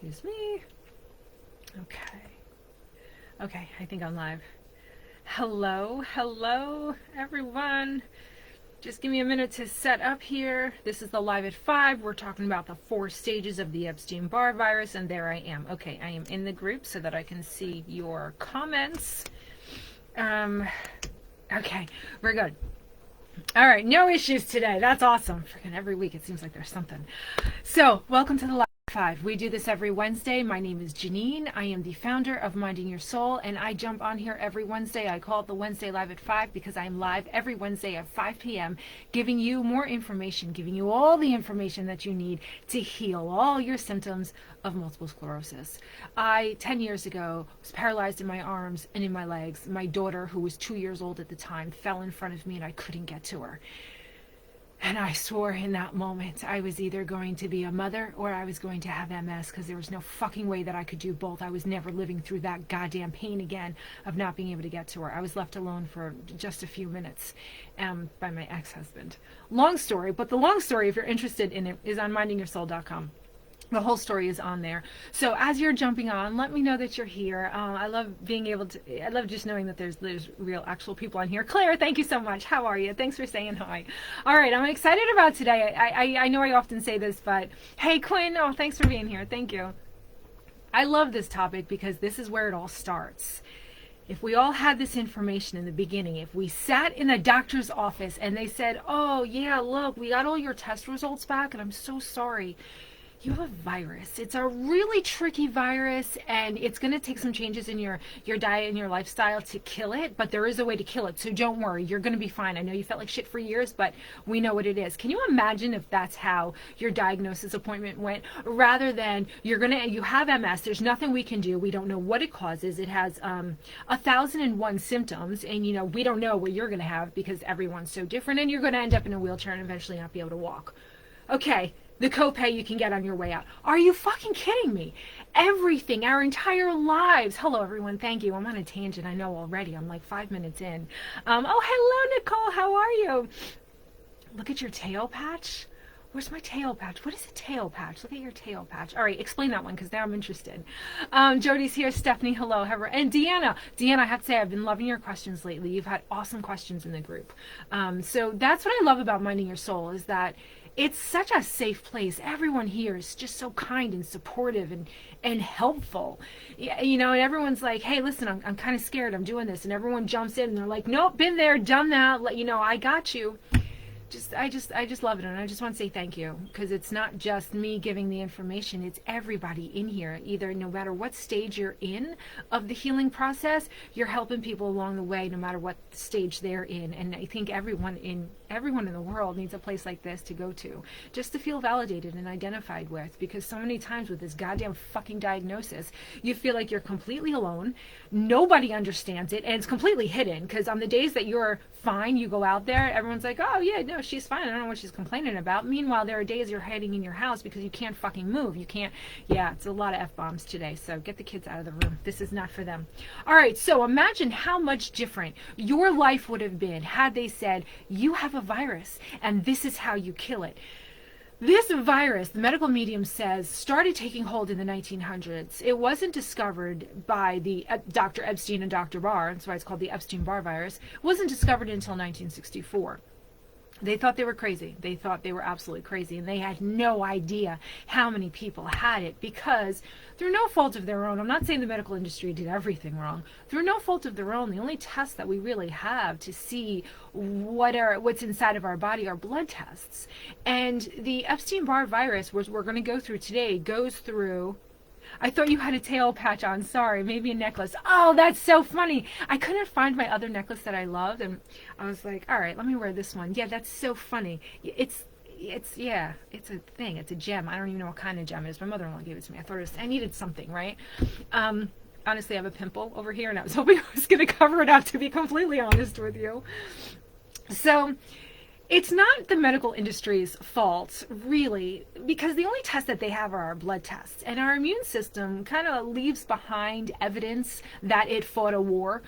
Excuse me. Okay, I think I'm live. Hello, everyone. Just give me a minute to set up here. This is the Live at 5. We're talking about the 4 stages of the Epstein-Barr virus, and there I am. Okay, I am in the group so that I can see your comments. Okay, we're good. All right, no issues today. That's awesome. Freaking every week it seems like there's something. So, welcome to the Live 5. We do this every Wednesday. My name is Janine. I am the founder of Minding Your Soul, and I jump on here every Wednesday. I call it the Wednesday Live at 5 because I am live every Wednesday at 5 p.m. giving you more information, giving you all the information that you need to heal all your symptoms of multiple sclerosis. 10 years ago, was paralyzed in my arms and in my legs. My daughter, who was 2 years old at the time, fell in front of me and I couldn't get to her. And I swore in that moment I was either going to be a mother or I was going to have MS, because there was no fucking way that I could do both. I was never living through that goddamn pain again of not being able to get to her. I was left alone for just a few minutes by my ex-husband. Long story, but the long story, if you're interested in it, is on mindingyoursoul.com. The whole story is on there. So as you're jumping on, let me know that you're here. I love being able to, I love just knowing that there's real actual people on here. Claire, thank you so much. How are you? Thanks for saying hi. All right, I'm excited about today. I know I often say this, but hey, Quinn, oh, thanks for being here. Thank you. I love this topic because this is where it all starts. If we all had this information in the beginning, if we sat in a doctor's office and they said, oh yeah, look, we got all your test results back and I'm so sorry, you have a virus. It's a really tricky virus, and it's going to take some changes in your diet and your lifestyle to kill it, but there is a way to kill it, so don't worry. You're going to be fine. I know you felt like shit for years, but we know what it is. Can you imagine if that's how your diagnosis appointment went, rather than you have MS, there's nothing we can do, we don't know what it causes, it has 1,001 symptoms, and we don't know what you're going to have because everyone's so different, and you're going to end up in a wheelchair and eventually not be able to walk. Okay. The copay you can get on your way out. Are you fucking kidding me? Everything, our entire lives. Hello, everyone. Thank you. I'm on a tangent. I know already. I'm like 5 minutes in. Oh, hello, Nicole. How are you? Look at your tail patch. Where's my tail patch? What is a tail patch? Look at your tail patch. All right, explain that one because now I'm interested. Jody's here. Stephanie, hello. And Deanna. Deanna, I have to say, I've been loving your questions lately. You've had awesome questions in the group. So that's what I love about Minding Your Soul, is that it's such a safe place. Everyone here is just so kind and supportive and helpful. And everyone's like, hey, listen, I'm kind of scared. I'm doing this. And everyone jumps in and they're like, nope, been there, done that. I got you. I just love it, and I just want to say thank you, because it's not just me giving the information, it's everybody in here. Either, no matter what stage you're in of the healing process, you're helping people along the way, no matter what stage they're in. And I think everyone in the world needs a place like this to go to, just to feel validated and identified with, because so many times with this goddamn fucking diagnosis, you feel like you're completely alone, nobody understands it, and it's completely hidden, because on the days that you're fine, you go out there, everyone's like, oh yeah, no, she's fine, I don't know what she's complaining about. Meanwhile, there are days you're hiding in your house because you can't fucking move. You can't, yeah, it's a lot of F-bombs today, so get the kids out of the room. This is not for them. All right, so imagine how much different your life would have been had they said, you have a virus, and this is how you kill it. This virus, the medical medium says, started taking hold in the 1900s. It wasn't discovered by the Dr. Epstein and Dr. Barr. That's why it's called the Epstein-Barr virus. It wasn't discovered until 1964. They thought they were crazy. They thought they were absolutely crazy, and they had no idea how many people had it, because through no fault of their own, I'm not saying the medical industry did everything wrong, through no fault of their own, the only tests that we really have to see what's inside of our body are blood tests. And the Epstein-Barr virus, which we're going to go through today, goes through... I thought you had a tail patch on. Sorry, maybe a necklace. Oh, that's so funny. I couldn't find my other necklace that I loved, and I was like, all right, let me wear this one. Yeah, that's so funny. It's a thing. It's a gem. I don't even know what kind of gem it is. My mother-in-law gave it to me. I needed something, right? Honestly, I have a pimple over here, and I was hoping I was going to cover it up, to be completely honest with you. So It's not the medical industry's fault, really, because the only tests that they have are our blood tests. And our immune system kind of leaves behind evidence that it fought a war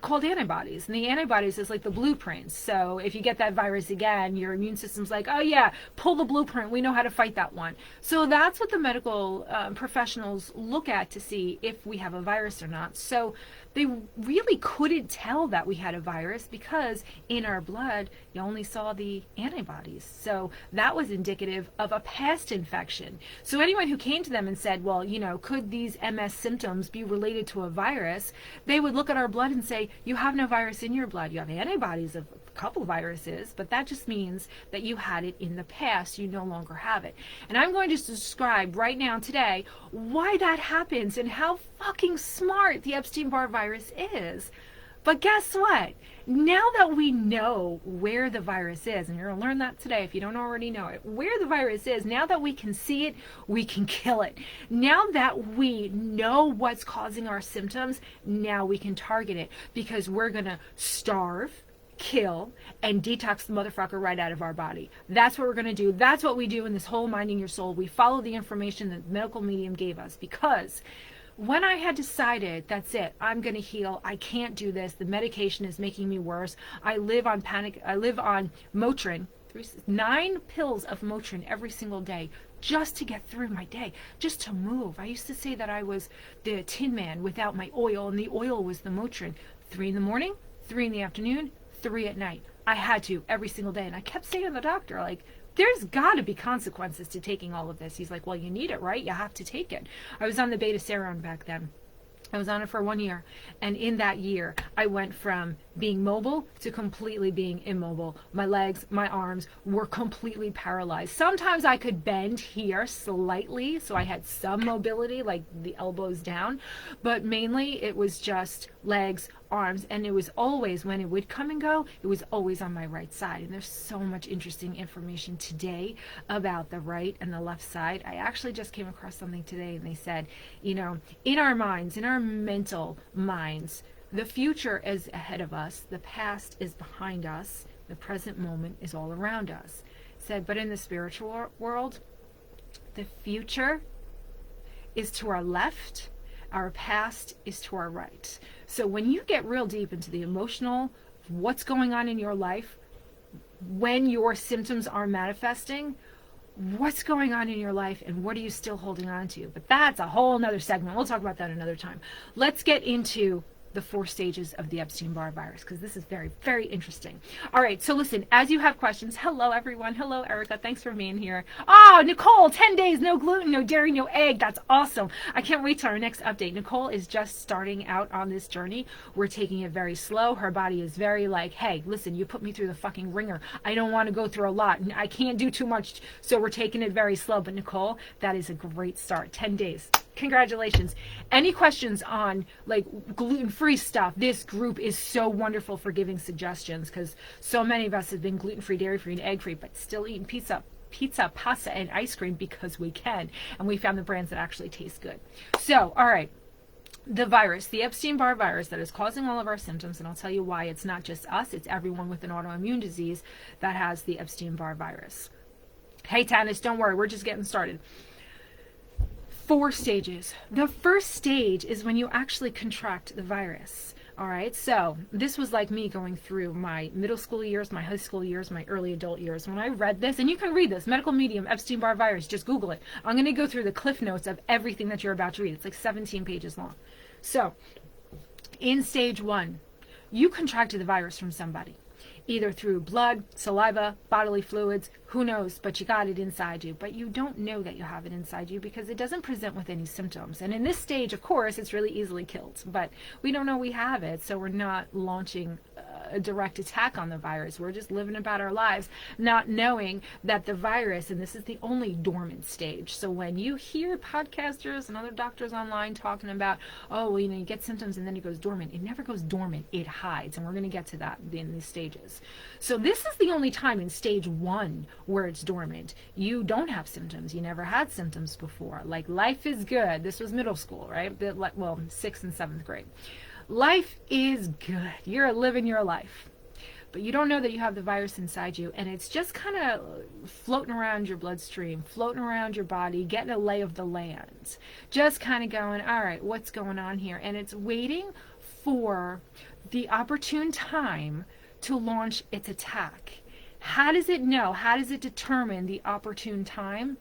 called antibodies. And the antibodies is like the blueprints. So if you get that virus again, your immune system's like, oh yeah, pull the blueprint. We know how to fight that one. So that's what the medical professionals look at to see if we have a virus or not. So they really couldn't tell that we had a virus because in our blood, you only saw the antibodies. So that was indicative of a past infection. So anyone who came to them and said, well, could these MS symptoms be related to a virus? They would look at our blood and say, you have no virus in your blood. You have antibodies of a couple viruses, but that just means that you had it in the past. You no longer have it. And I'm going to describe right now today why that happens and how fucking smart the Epstein-Barr virus is. But guess what? Now that we know where the virus is, and you're going to learn that today if you don't already know it, where the virus is, now that we can see it, we can kill it. Now that we know what's causing our symptoms, now we can target it because we're going to starve, kill, and detox the motherfucker right out of our body. That's what we're going to do. That's what we do in this whole Minding Your Soul. We follow the information that the medical medium gave us, because when I had decided, that's it, I'm going to heal, I can't do this, the medication is making me worse, I live on Motrin, 9 pills of Motrin every single day, just to get through my day, just to move. I used to say that I was the Tin Man without my oil, and the oil was the Motrin. 3 in the morning, 3 in the afternoon, 3 at night. I had to every single day. And I kept saying to the doctor, like, there's got to be consequences to taking all of this. He's like, well, you need it, right? You have to take it. I was on the beta-seron back then. I was on it for 1 year. And in that year, I went from being mobile to completely being immobile. My legs, my arms were completely paralyzed. Sometimes I could bend here slightly, so I had some mobility, like the elbows down. But mainly it was just legs, arms, and it was always, when it would come and go, it was always on my right side. And there's so much interesting information today about the right and the left side. I actually just came across something today, and they said, in our minds, in our mental minds, the future is ahead of us, the past is behind us, the present moment is all around us. Said, but in the spiritual world, the future is to our left, our past is to our right. So when you get real deep into the emotional, what's going on in your life, when your symptoms are manifesting, what's going on in your life and what are you still holding on to? But that's a whole nother segment. We'll talk about that another time. Let's get into the 4 stages of the Epstein-Barr virus, because this is very, very interesting. All right, so listen, as you have questions, hello everyone. Hello Erica, thanks for being here. Oh, Nicole, 10 days, no gluten, no dairy, no egg. That's awesome. I can't wait till our next update. Nicole is just starting out on this journey. We're taking it very slow. Her body is very like, hey, listen, you put me through the fucking ringer. I don't want to go through a lot. I can't do too much, so we're taking it very slow. But Nicole, that is a great start. 10 days. Congratulations. Any questions on like gluten-free stuff? This group is so wonderful for giving suggestions, because so many of us have been gluten-free, dairy-free, and egg-free, but still eating pizza, pasta, and ice cream because we can. And we found the brands that actually taste good. So, all right. The virus, the Epstein-Barr virus that is causing all of our symptoms, and I'll tell you why. It's not just us, it's everyone with an autoimmune disease that has the Epstein-Barr virus. Hey, Tanis, don't worry. We're just getting started. 4 stages. The first stage is when you actually contract the virus. All right, so this was like me going through my middle school years, my high school years, my early adult years. When I read this, and you can read this, medical medium, Epstein-Barr virus, just Google it. I'm going to go through the cliff notes of everything that you're about to read. It's like 17 pages long. So, in stage 1, you contracted the virus from somebody, either through blood, saliva, bodily fluids, who knows, but you got it inside you. But you don't know that you have it inside you because it doesn't present with any symptoms. And in this stage, of course, it's really easily killed. But we don't know we have it, so we're not launching a direct attack on the virus. We're just living about our lives, not knowing that the virus, and this is the only dormant stage. So when you hear podcasters and other doctors online talking about, oh, well, you get symptoms and then it goes dormant. It never goes dormant. It hides. And we're going to get to that in these stages. So this is the only time in stage 1 where it's dormant. You don't have symptoms. You never had symptoms before. Like, life is good. This was middle school, right? Well, 6th and 7th grade. Life is good. You're living your life. but you don't know that you have the virus inside you, and it's just kind of floating around your bloodstream, floating around your body, getting a lay of the land, just kind of going, all right, what's going on here? And it's waiting for the opportune time to launch its attack. How does it know? How does it determine the opportune time?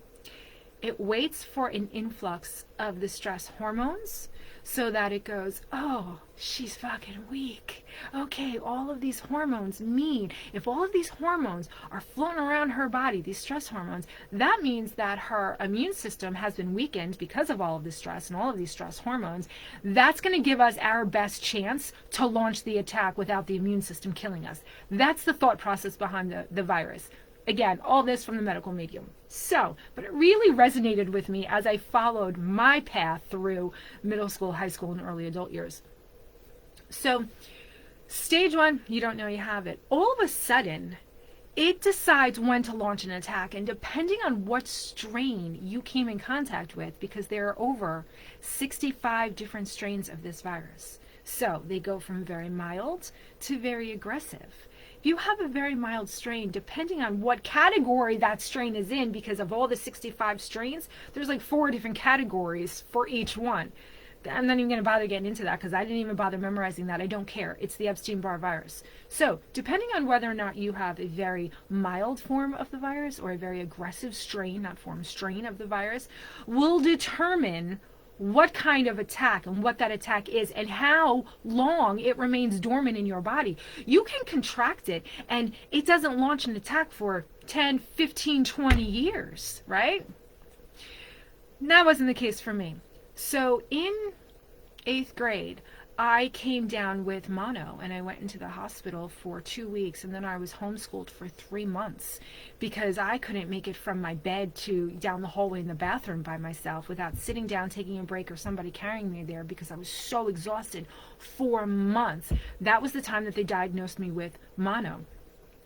It waits for an influx of the stress hormones so that it goes, oh, she's fucking weak. Okay, all of these hormones mean, if all of these hormones are floating around her body, these stress hormones, that means that her immune system has been weakened because of all of this stress and all of these stress hormones. That's going to give us our best chance to launch the attack without the immune system killing us. That's the thought process behind the virus. Again, all this from the medical medium. So, but it really resonated with me as I followed my path through middle school, high school, and early adult years. So, stage 1, you don't know you have it. All of a sudden, it decides when to launch an attack, and depending on what strain you came in contact with, because there are over 65 different strains of this virus. So, they go from very mild to very aggressive. If you have a very mild strain, depending on what category that strain is in, because of all the 65 strains, there's like 4 different categories for each one. I'm not even going to bother getting into that because I didn't even bother memorizing that. I don't care. It's the Epstein-Barr virus. So depending on whether or not you have a very mild form of the virus or a very aggressive strain, not form, strain of the virus, will determine what kind of attack and what that attack is and how long it remains dormant in your body. You can contract it and it doesn't launch an attack for 10, 15, 20 years, right? That wasn't the case for me. So in 8th grade, I came down with mono and I went into the hospital for 2 weeks, and then I was homeschooled for 3 months because I couldn't make it from my bed to down the hallway in the bathroom by myself without sitting down, taking a break, or somebody carrying me there because I was so exhausted. 4 months. That was the time that they diagnosed me with mono.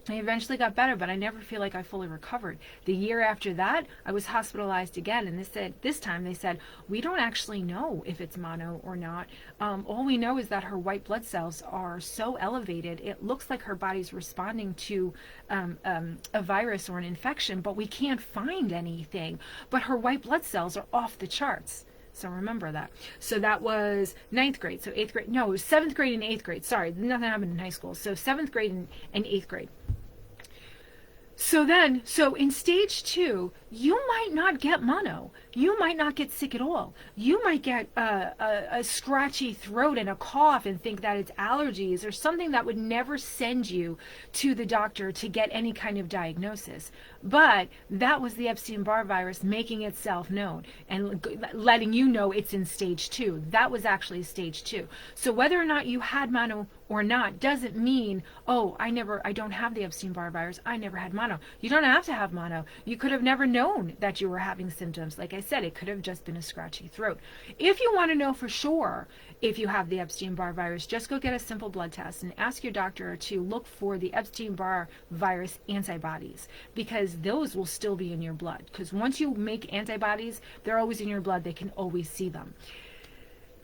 I eventually got better, but I never feel like I fully recovered. The year after that, I was hospitalized again, and this time they said, we don't actually know if it's mono or not. All we know is that her white blood cells are so elevated, it looks like her body's responding to a virus or an infection, but we can't find anything. But her white blood cells are off the charts. So remember that. So that was 9th grade. So 8th grade. No, it was 7th grade and 8th grade. Sorry, nothing happened in high school. So 7th grade and 8th grade. So in stage 2, you might not get mono. You might not get sick at all. You might get a scratchy throat and a cough and think that it's allergies or something that would never send you to the doctor to get any kind of diagnosis. But that was the Epstein-Barr virus making itself known and letting you know it's in stage 2. That was actually stage 2. So whether or not you had mono or not doesn't mean, oh, I don't have the Epstein-Barr virus. I never had mono. You don't have to have mono. You could have never known that you were having symptoms. Like I said, it could have just been a scratchy throat. If you want to know for sure if you have the Epstein-Barr virus, just go get a simple blood test and ask your doctor to look for the Epstein-Barr virus antibodies, because those will still be in your blood. Because once you make antibodies, they're always in your blood. They can always see them.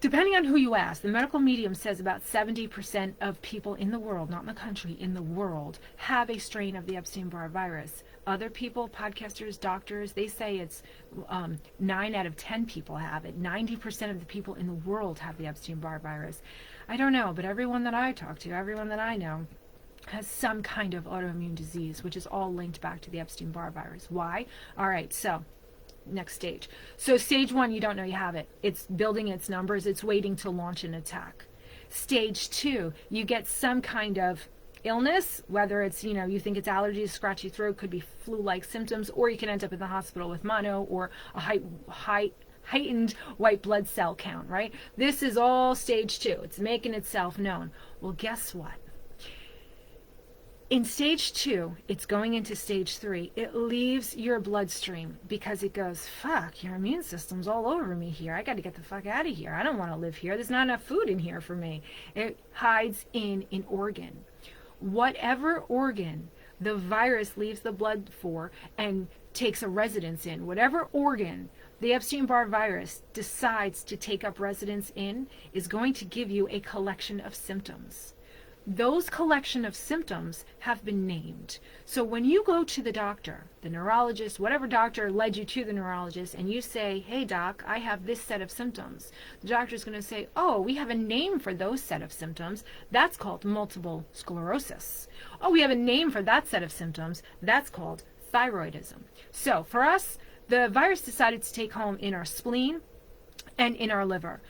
Depending on who you ask, the medical medium says about 70% of people in the world, not in the country, in the world, have a strain of the Epstein-Barr virus. Other people, podcasters, doctors, they say it's 9 out of 10 people have it. 90% of the people in the world have the Epstein-Barr virus. I don't know, but everyone that I talk to, everyone that I know, has some kind of autoimmune disease, which is all linked back to the Epstein-Barr virus. Why? All right, so next stage. So stage 1, you don't know you have it. It's building its numbers. It's waiting to launch an attack. Stage 2, you get some kind of illness, whether it's, you think it's allergies, scratchy throat, could be flu-like symptoms, or you can end up in the hospital with mono or a heightened white blood cell count, right? This is all stage 2. It's making itself known. Well, guess what? In stage 2, it's going into stage 3. It leaves your bloodstream because it goes, fuck, your immune system's all over me here. I got to get the fuck out of here. I don't want to live here. There's not enough food in here for me. It hides in an organ. Whatever organ the virus leaves the blood for and takes a residence in, whatever organ the Epstein-Barr virus decides to take up residence in, is going to give you a collection of symptoms. those collection of symptoms have been named. So when you go to the doctor, the neurologist, whatever doctor led you to the neurologist, and you say, hey doc, I have this set of symptoms, the doctor's going to say, oh, we have a name for those set of symptoms. That's called multiple sclerosis. Oh, we have a name for that set of symptoms. That's called thyroidism. So for us, the virus decided to take home in our spleen and in our liver.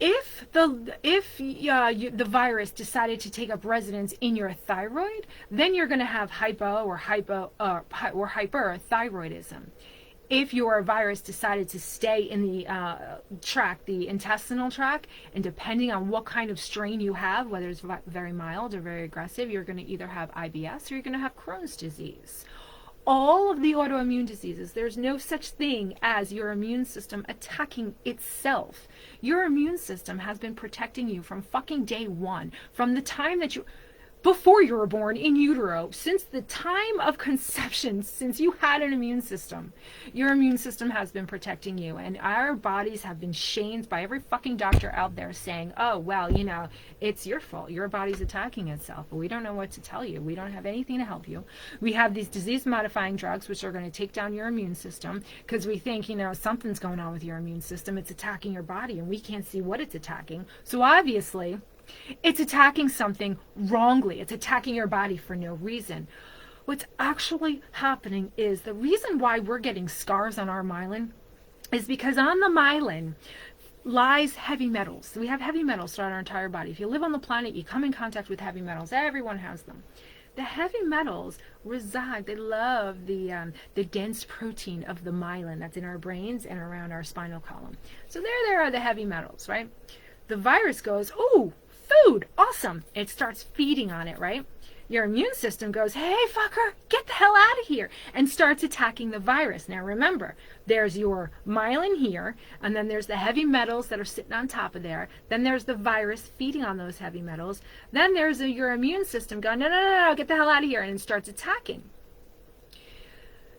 If the virus decided to take up residence in your thyroid, then you're going to have hyperthyroidism. If your virus decided to stay in the the intestinal tract, and depending on what kind of strain you have, whether it's very mild or very aggressive, you're going to either have IBS or you're going to have Crohn's disease. All of the autoimmune diseases, there's no such thing as your immune system attacking itself. Your immune system has been protecting you from fucking day one, from the time that before you were born in utero, since the time of conception, since you had an immune system, your immune system has been protecting you. And our bodies have been shamed by every fucking doctor out there saying, oh, well, it's your fault. Your body's attacking itself. But we don't know what to tell you. We don't have anything to help you. We have these disease-modifying drugs, which are going to take down your immune system because we think, something's going on with your immune system. It's attacking your body, and we can't see what it's attacking. So obviously, it's attacking something wrongly. It's attacking your body for no reason. What's actually happening is the reason why we're getting scars on our myelin is because on the myelin lies heavy metals. We have heavy metals throughout our entire body. If you live on the planet, you come in contact with heavy metals. Everyone has them. The heavy metals reside, they love the dense protein of the myelin that's in our brains and around our spinal column. So there are the heavy metals, right? The virus goes, ooh, food, awesome. It starts feeding on it, right? Your immune system goes, hey, fucker, get the hell out of here, and starts attacking the virus. Now remember, there's your myelin here, and then there's the heavy metals that are sitting on top of there. Then there's the virus feeding on those heavy metals. Then there's your immune system going, no, get the hell out of here, and it starts attacking.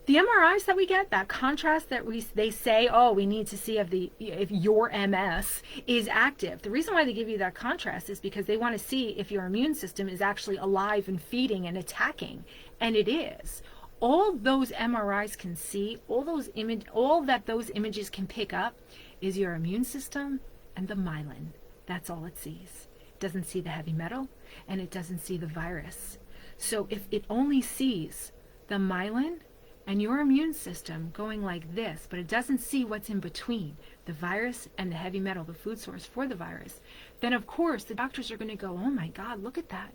The MRIs that we get, that contrast that they say, oh, we need to see if your MS is active. The reason why they give you that contrast is because they want to see if your immune system is actually alive and feeding and attacking, and it is. All those MRIs can see, all that those images can pick up is your immune system and the myelin. That's all it sees. It doesn't see the heavy metal, and it doesn't see the virus. So if it only sees the myelin and your immune system going like this, but it doesn't see what's in between, the virus and the heavy metal, the food source for the virus, then of course the doctors are going to go, oh my God, look at that.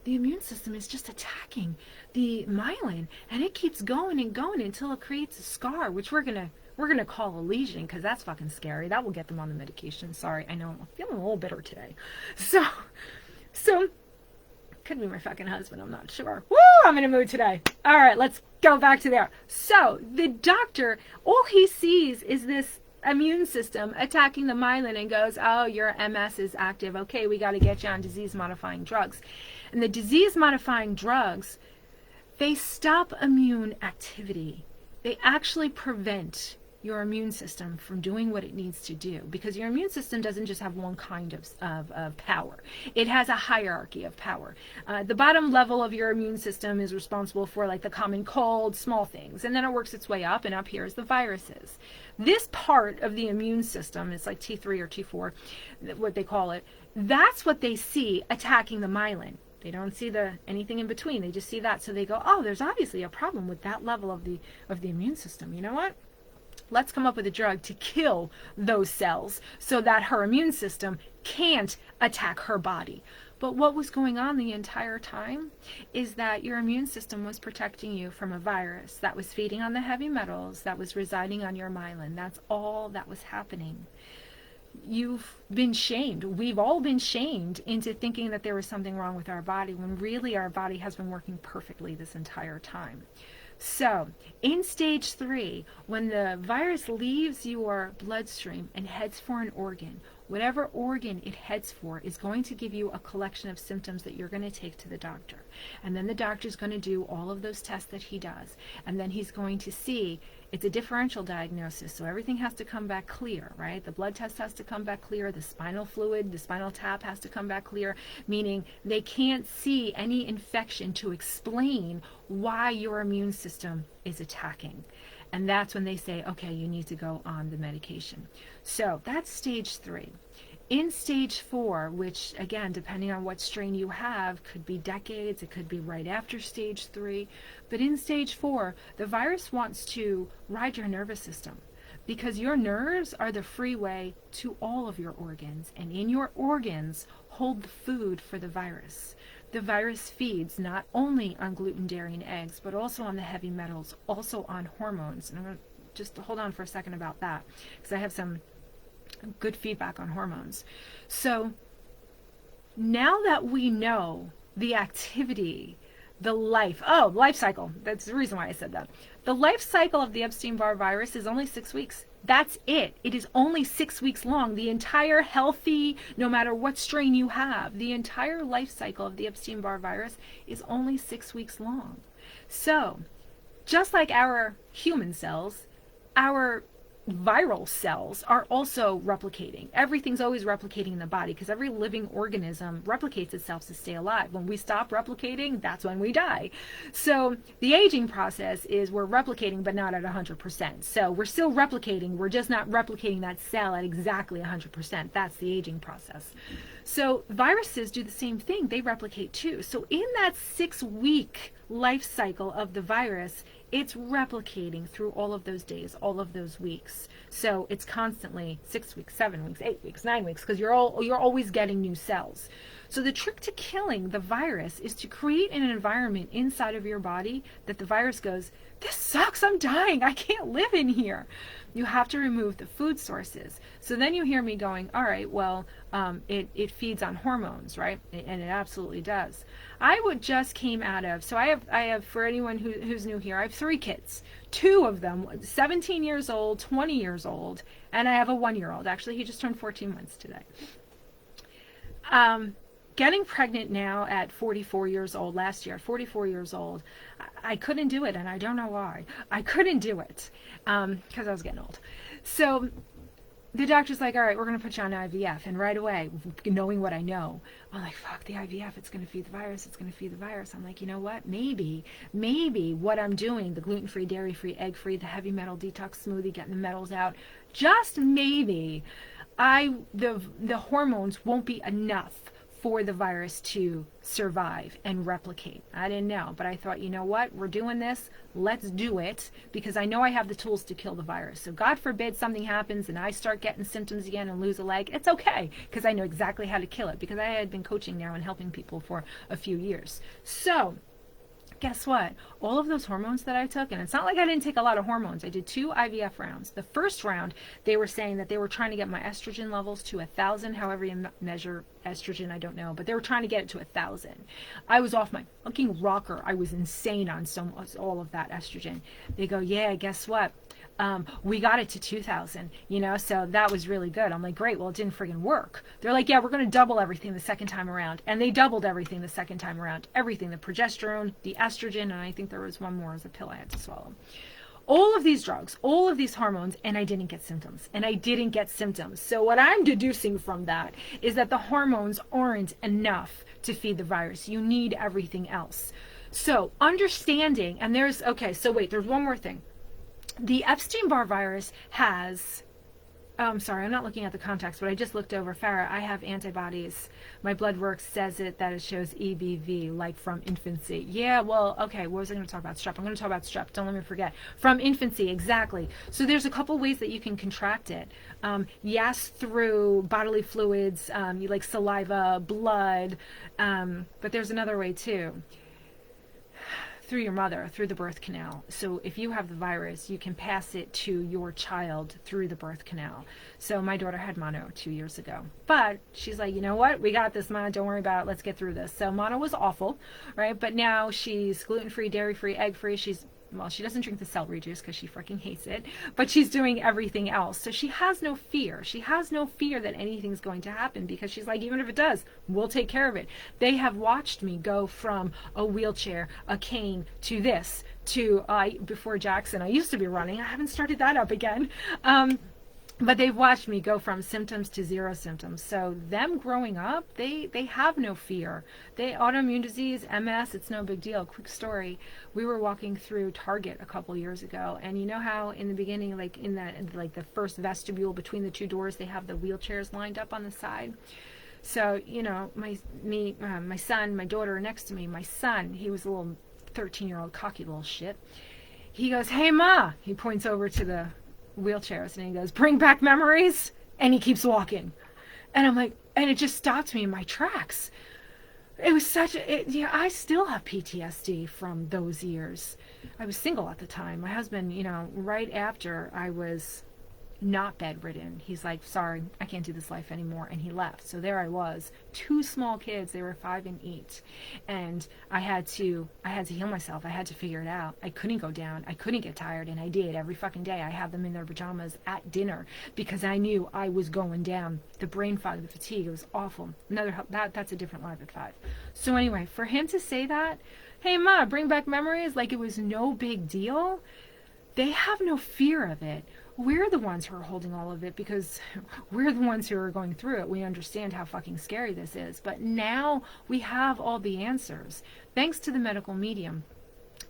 The immune system is just attacking the myelin, and it keeps going and going until it creates a scar, which we're gonna call a lesion, because that's fucking scary. That will get them on the medication. Sorry, I know I'm feeling a little bitter today. So could be my fucking husband, I'm not sure. Woo, I'm in a mood today. All right, let's go back to there. So the doctor, all he sees is this immune system attacking the myelin and goes, oh, your MS is active. Okay, we got to get you on disease-modifying drugs. And the disease-modifying drugs, they stop immune activity. They actually prevent your immune system from doing what it needs to do, because your immune system doesn't just have one kind of power. It has a hierarchy of power. The bottom level of your immune system is responsible for like the common cold, small things, and then it works its way up, and up here is the viruses. This part of the immune system, it's like T3 or T4, what they call it, that's what they see attacking the myelin. They don't see anything in between. They just see that, so they go, oh, there's obviously a problem with that level of the immune system. You know what? Let's come up with a drug to kill those cells so that her immune system can't attack her body. But what was going on the entire time is that your immune system was protecting you from a virus that was feeding on the heavy metals that was residing on your myelin. That's all that was happening. You've been shamed. We've all been shamed into thinking that there was something wrong with our body, when really our body has been working perfectly this entire time. So, in stage 3, when the virus leaves your bloodstream and heads for an organ, whatever organ it heads for is going to give you a collection of symptoms that you're going to take to the doctor. And then the doctor's going to do all of those tests that he does. And then he's going to see, it's a differential diagnosis, so everything has to come back clear, right? The blood test has to come back clear, the spinal fluid, the spinal tap has to come back clear, meaning they can't see any infection to explain why your immune system is attacking. And that's when they say, okay, you need to go on the medication. So that's stage 3. In stage 4, which again, depending on what strain you have, could be decades, it could be right after stage 3. But in stage 4, the virus wants to ride your nervous system because your nerves are the freeway to all of your organs. And in your organs hold the food for the virus. The virus feeds not only on gluten, dairy, and eggs, but also on the heavy metals, also on hormones. And I'm going to just hold on for a second about that because I have some good feedback on hormones. So now that we know the activity, the life cycle, that's the reason why I said that. The life cycle of the Epstein-Barr virus is only 6 weeks. That's it. It is only 6 weeks long. The entire healthy, no matter what strain you have, the entire life cycle of the Epstein-Barr virus is only 6 weeks long. So, just like our human cells, our viral cells are also replicating. Everything's always replicating in the body because every living organism replicates itself to stay alive. When we stop replicating, that's when we die. So the aging process is we're replicating but not at 100%. So we're still replicating, we're just not replicating that cell at exactly 100%. That's the aging process. So viruses do the same thing. They replicate too. So in that 6-week life cycle of the virus, it's replicating through all of those days, all of those weeks. So it's constantly 6 weeks, 7 weeks, 8 weeks, 9 weeks, because you're always getting new cells. So the trick to killing the virus is to create an environment inside of your body that the virus goes, this sucks, I'm dying, I can't live in here. You have to remove the food sources. So then you hear me going, all right, well, it feeds on hormones, right? And it absolutely does. I just came out of, so I have for anyone who's new here, I have 3 kids. 2 of them, 17 years old, 20 years old, and I have a 1-year-old. Actually, he just turned 14 months today. Getting pregnant now at 44 years old, last year, 44 years old, I couldn't do it, and I don't know why. I couldn't do it because I was getting old. So the doctor's like, all right, we're going to put you on IVF. And right away, knowing what I know, I'm like, fuck the IVF. It's going to feed the virus. It's going to feed the virus. I'm like, you know what? Maybe what I'm doing, the gluten-free, dairy-free, egg-free, the heavy metal detox smoothie, getting the metals out, just maybe the hormones won't be enough for the virus to survive and replicate. I didn't know, but I thought, you know what? We're doing this. Let's do it because I know I have the tools to kill the virus. So God forbid something happens and I start getting symptoms again and lose a leg. It's okay because I know exactly how to kill it because I had been coaching now and helping people for a few years. So guess what? All of those hormones that I took, and it's not like I didn't take a lot of hormones. I did 2 IVF rounds. The first round, they were saying that they were trying to get my estrogen levels to 1,000. However you measure estrogen, I don't know, but they were trying to get it to 1,000. I was off my fucking rocker. I was insane on all of that estrogen. They go, yeah, guess what? We got it to 2,000, so that was really good. I'm like, great, well, it didn't friggin' work. They're like, yeah, we're going to double everything the second time around. And they doubled everything the second time around. Everything, the progesterone, the estrogen, and I think there was one more as a pill I had to swallow. All of these drugs, all of these hormones, and I didn't get symptoms. So what I'm deducing from that is that the hormones aren't enough to feed the virus. You need everything else. So understanding, and there's one more thing. The Epstein-Barr virus has, I'm sorry, I'm not looking at the context, but I just looked over. Farah, I have antibodies. My blood work says that it shows EBV, like from infancy. Yeah, well, okay, what was I going to talk about? Strep. I'm going to talk about strep. Don't let me forget. From infancy, exactly. So there's a couple ways that you can contract it. Yes, through bodily fluids, like saliva, blood, but there's another way too. Through your mother, through the birth canal. So if you have the virus, you can pass it to your child through the birth canal. So my daughter had mono 2 years ago. But she's like, you know what? We got this, Mom. Don't worry about it. Let's get through this. So mono was awful, right? But now she's gluten-free, dairy-free, egg-free. She's well, she doesn't drink the celery juice because she freaking hates it, but she's doing everything else. So she has no fear. She has no fear that anything's going to happen, because she's like, even if it does, we'll take care of it. They have watched me go from a wheelchair, a cane, to this, to before Jackson, I used to be running. I haven't started that up again. But they've watched me go from symptoms to zero symptoms. So them growing up, they have no fear. Autoimmune disease, MS, it's no big deal. Quick story. We were walking through Target a couple years ago, and you know how in the beginning, like in the first vestibule between the two doors, they have the wheelchairs lined up on the side. So, you know, my son, my daughter are next to me. My son, he was a little 13-year-old cocky little shit. He goes, "Hey, Ma." He points over to the wheelchairs and he goes, "Bring back memories," and he keeps walking. And I'm like, and it just stopped me in my tracks. It was I still have PTSD from those years. I was single at the time. My husband, you know, right after I was not bedridden, he's like, "Sorry, I can't do this life anymore," and he left. So there I was, two small kids, they were 5 and 8, and I had to heal myself. I had to figure it out. I couldn't go down, I couldn't get tired, and I did every fucking day. I had them in their pajamas at dinner because I knew I was going down. The brain fog, the fatigue, it was awful. That's a different life at 5. So anyway, for him to say that, "Hey, Ma, bring back memories," like it was no big deal, they have no fear of it. We're the ones who are holding all of it because we're the ones who are going through it. We understand how fucking scary this is. But now we have all the answers. Thanks to the medical medium.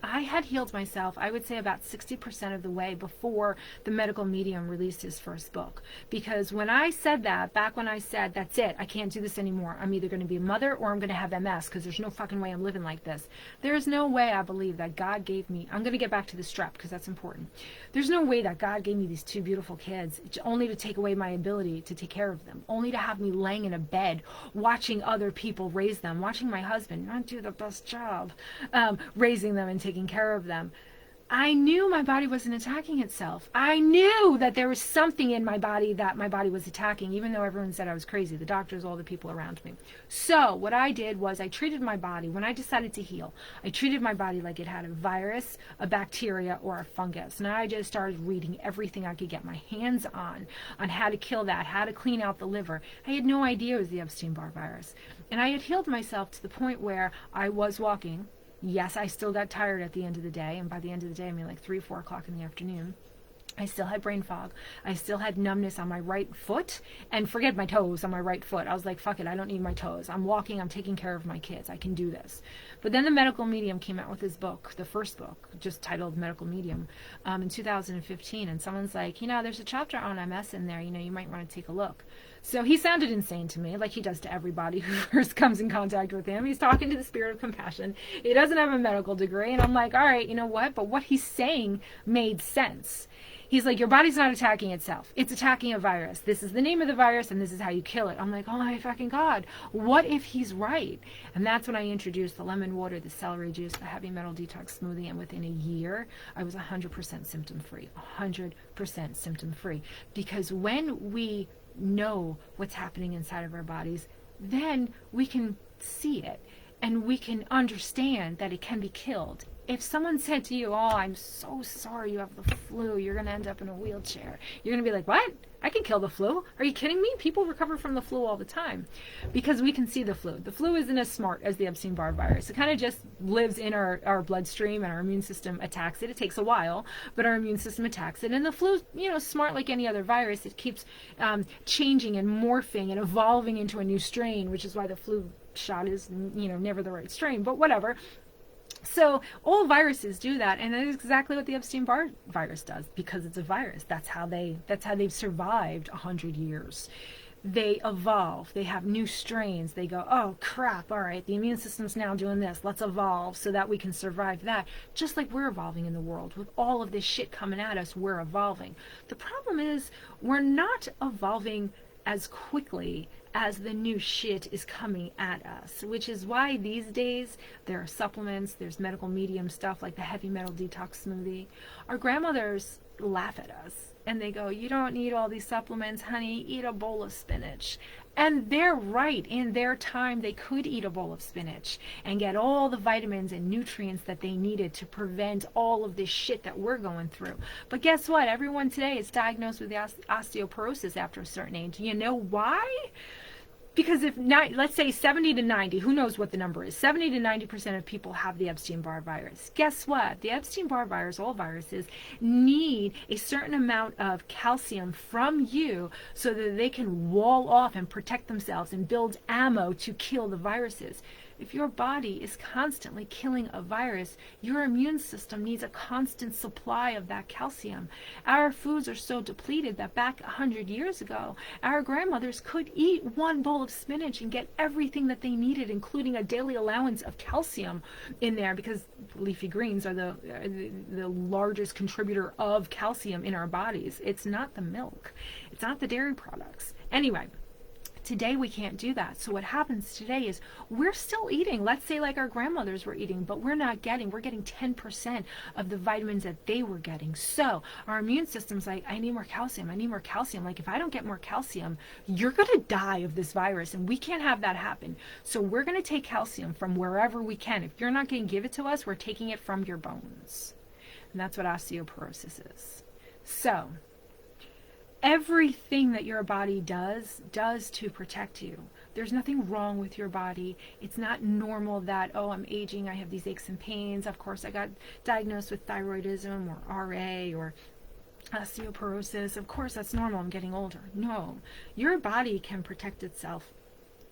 I had healed myself, I would say about 60% of the way before the medical medium released his first book. Because when I said that, back when I said, "That's it, I can't do this anymore. I'm either going to be a mother or I'm going to have MS because there's no fucking way I'm living like this." There's no way I believe that God gave me, I'm going to get back to the strep because that's important. There's no way that God gave me these 2 beautiful kids only to take away my ability to take care of them, only to have me laying in a bed watching other people raise them, watching my husband not do the best job raising them and taking care of them. I knew my body wasn't attacking itself. I knew that there was something in my body that my body was attacking, even though everyone said I was crazy, the doctors, all the people around me. So what I did was I treated my body, when I decided to heal, I treated my body like it had a virus, a bacteria, or a fungus. And I just started reading everything I could get my hands on how to kill that, how to clean out the liver. I had no idea it was the Epstein-Barr virus. And I had healed myself to the point where I was walking. Yes, I still got tired at the end of the day, and by the end of the day, I mean like 3, 4 o'clock in the afternoon. I still had brain fog. I still had numbness on my right foot, and forget my toes, on my right foot. I was like, fuck it, I don't need my toes. I'm walking, I'm taking care of my kids. I can do this. But then the medical medium came out with his book, the first book, just titled Medical Medium, in 2015, and someone's like, there's a chapter on MS in there, you might want to take a look. So he sounded insane to me, like he does to everybody who first comes in contact with him. He's talking to the spirit of compassion. He doesn't have a medical degree. And I'm like, all right, you know what? But what he's saying made sense. He's like, your body's not attacking itself. It's attacking a virus. This is the name of the virus, and this is how you kill it. I'm like, oh my fucking God. What if he's right? And that's when I introduced the lemon water, the celery juice, the heavy metal detox smoothie. And within a year, I was 100% symptom-free. 100% symptom-free. Because when we know what's happening inside of our bodies, then we can see it and we can understand that it can be killed. If someone said to you, "Oh, I'm so sorry you have the flu, you're going to end up in a wheelchair," you're going to be like, "What? I can kill the flu. Are you kidding me? People recover from the flu all the time," because we can see the flu. The flu isn't as smart as the Epstein-Barr virus. It kind of just lives in our bloodstream, and our immune system attacks it. It takes a while, but our immune system attacks it. And the flu, smart like any other virus. It keeps changing and morphing and evolving into a new strain, which is why the flu shot is, never the right strain, but whatever. So all viruses do that, and that is exactly what the Epstein-Barr virus does, because it's a virus. That's how they've survived 100 years. They evolve. They have new strains. They go, "Oh crap, all right, the immune system's now doing this. Let's evolve so that we can survive that." Just like we're evolving in the world. With all of this shit coming at us, we're evolving. The problem is we're not evolving as quickly as the new shit is coming at us, which is why these days there are supplements, there's medical medium stuff like the heavy metal detox smoothie. Our grandmothers laugh at us. And they go, you don't need all these supplements, honey, eat a bowl of spinach. And they're right. In their time, they could eat a bowl of spinach and get all the vitamins and nutrients that they needed to prevent all of this shit that we're going through. But guess what? Everyone today is diagnosed with osteoporosis after a certain age. You know why? Because if not, let's say 70 to 90, who knows what the number is, 70 to 90% of people have the Epstein-Barr virus. Guess what? The Epstein-Barr virus, all viruses, need a certain amount of calcium from you so that they can wall off and protect themselves and build ammo to kill the viruses. If your body is constantly killing a virus, your immune system needs a constant supply of that calcium. Our foods are so depleted that back 100 years ago, our grandmothers could eat one bowl of spinach and get everything that they needed, including a daily allowance of calcium in there, because leafy greens are the largest contributor of calcium in our bodies. It's not the milk. It's not the dairy products. Anyway. Today we can't do that. So what happens today is we're still eating, let's say like our grandmothers were eating, but we're getting 10% of the vitamins that they were getting. So our immune system's like, I need more calcium. I need more calcium. Like if I don't get more calcium, you're going to die of this virus, and we can't have that happen. So we're going to take calcium from wherever we can. If you're not going to give it to us, we're taking it from your bones. And that's what osteoporosis is. So everything that your body does to protect you. There's nothing wrong with your body. It's not normal that, oh, I'm aging, I have these aches and pains. Of course, I got diagnosed with thyroidism or RA or osteoporosis. Of course, that's normal. I'm getting older. No, your body can protect itself.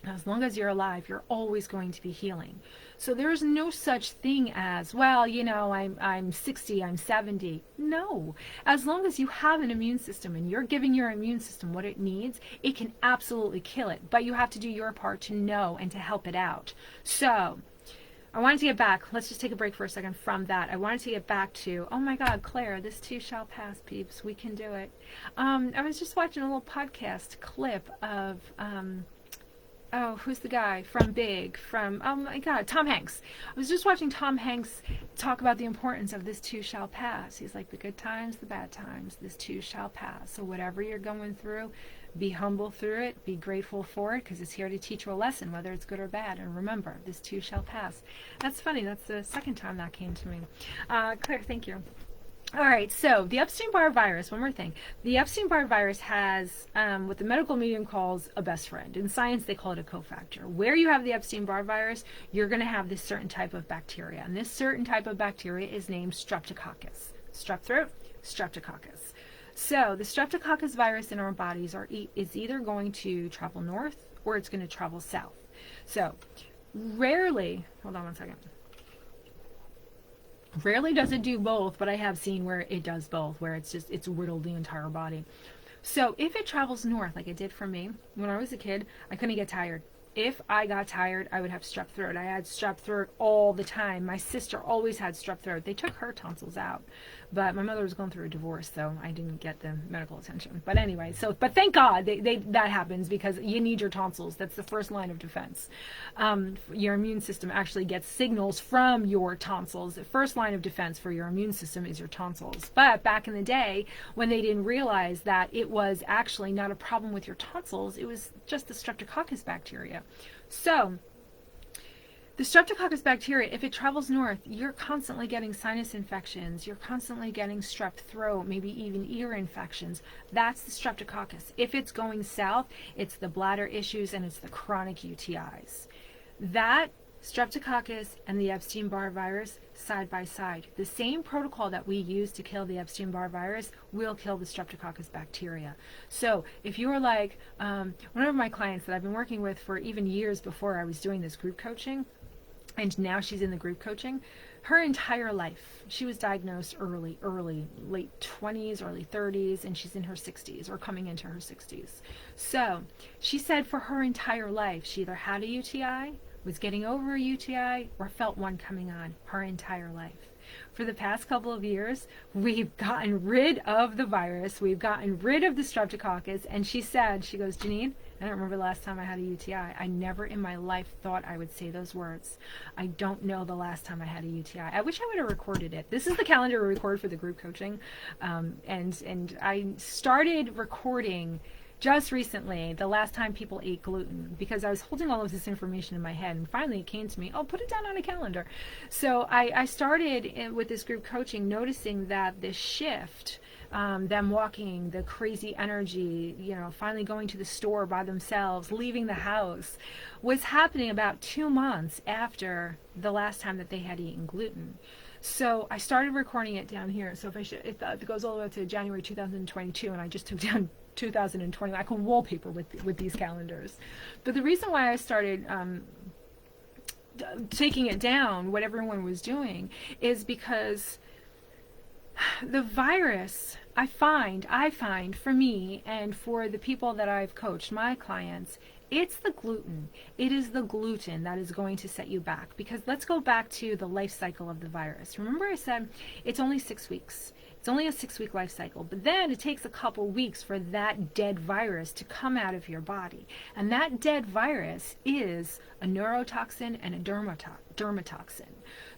As long as you're alive, you're always going to be healing. So there's no such thing as, well, you know, I'm 60, I'm 70. No. As long as you have an immune system and you're giving your immune system what it needs, it can absolutely kill it. But you have to do your part to know and to help it out. So I wanted to get back. Let's just take a break for a second from that. I wanted to get back to, oh my God, Claire, this too shall pass, peeps. We can do it. I was just watching a little podcast clip of... oh, who's the guy from Big? Oh my God, Tom Hanks. I was just watching Tom Hanks talk about the importance of this too shall pass. He's like, the good times, the bad times, this too shall pass. So whatever you're going through, be humble through it, be grateful for it, because it's here to teach you a lesson, whether it's good or bad. And remember, this too shall pass. That's funny. That's the second time that came to me. Claire, thank you. All right, so the Epstein-Barr virus, one more thing. The Epstein-Barr virus has what the medical medium calls a best friend. In science, they call it a cofactor. Where you have the Epstein-Barr virus, you're going to have this certain type of bacteria. And this certain type of bacteria is named streptococcus. Strep throat, streptococcus. So the streptococcus virus in our bodies is either going to travel north or it's going to travel south. So rarely, hold on one second. Rarely does it do both, but I have seen where it does both, where it's riddled the entire body. So if it travels north, like it did for me, when I was a kid, I couldn't get tired. If I got tired, I would have strep throat. I had strep throat all the time. My sister always had strep throat. They took her tonsils out, but my mother was going through a divorce, so I didn't get the medical attention. But anyway, but thank God that happens, because you need your tonsils. That's the first line of defense. Your immune system actually gets signals from your tonsils. The first line of defense for your immune system is your tonsils. But back in the day, when they didn't realize that it was actually not a problem with your tonsils, it was just the streptococcus bacteria. So the streptococcus bacteria, if it travels north, you're constantly getting sinus infections, you're constantly getting strep throat, maybe even ear infections. That's the streptococcus. If it's going south, it's the bladder issues and it's the chronic UTIs. That streptococcus and the Epstein-Barr virus side by side. The same protocol that we use to kill the Epstein-Barr virus will kill the streptococcus bacteria. So if you were like one of my clients that I've been working with for even years before I was doing this group coaching, and now she's in the group coaching, her entire life, she was diagnosed early, late 20s, early 30s, and she's in her 60s or coming into her 60s. So she said for her entire life, she either had a UTI, was getting over a UTI, or felt one coming on her entire life. For the past couple of years, we've gotten rid of the virus. We've gotten rid of the streptococcus. And she goes, Janine, I don't remember the last time I had a UTI. I never in my life thought I would say those words. I don't know the last time I had a UTI. I wish I would have recorded it. This is the calendar we record for the group coaching. And I started recording just recently, the last time people ate gluten, because I was holding all of this information in my head, and finally it came to me, oh, put it down on a calendar. So I started with this group coaching noticing that this shift, them walking, the crazy energy, finally going to the store by themselves, leaving the house, was happening about 2 months after the last time that they had eaten gluten. So I started recording it down here. So it goes all the way up to January 2022, and I just took down 2020. I can wallpaper with these calendars. But the reason why I started taking it down, what everyone was doing, is because the virus, I find for me and for the people that I've coached, my clients, it's the gluten. It is the gluten that is going to set you back. Because let's go back to the life cycle of the virus. Remember I said it's only 6 weeks. It's only a 6-week life cycle. But then it takes a couple weeks for that dead virus to come out of your body. And that dead virus is a neurotoxin and a dermatoxin.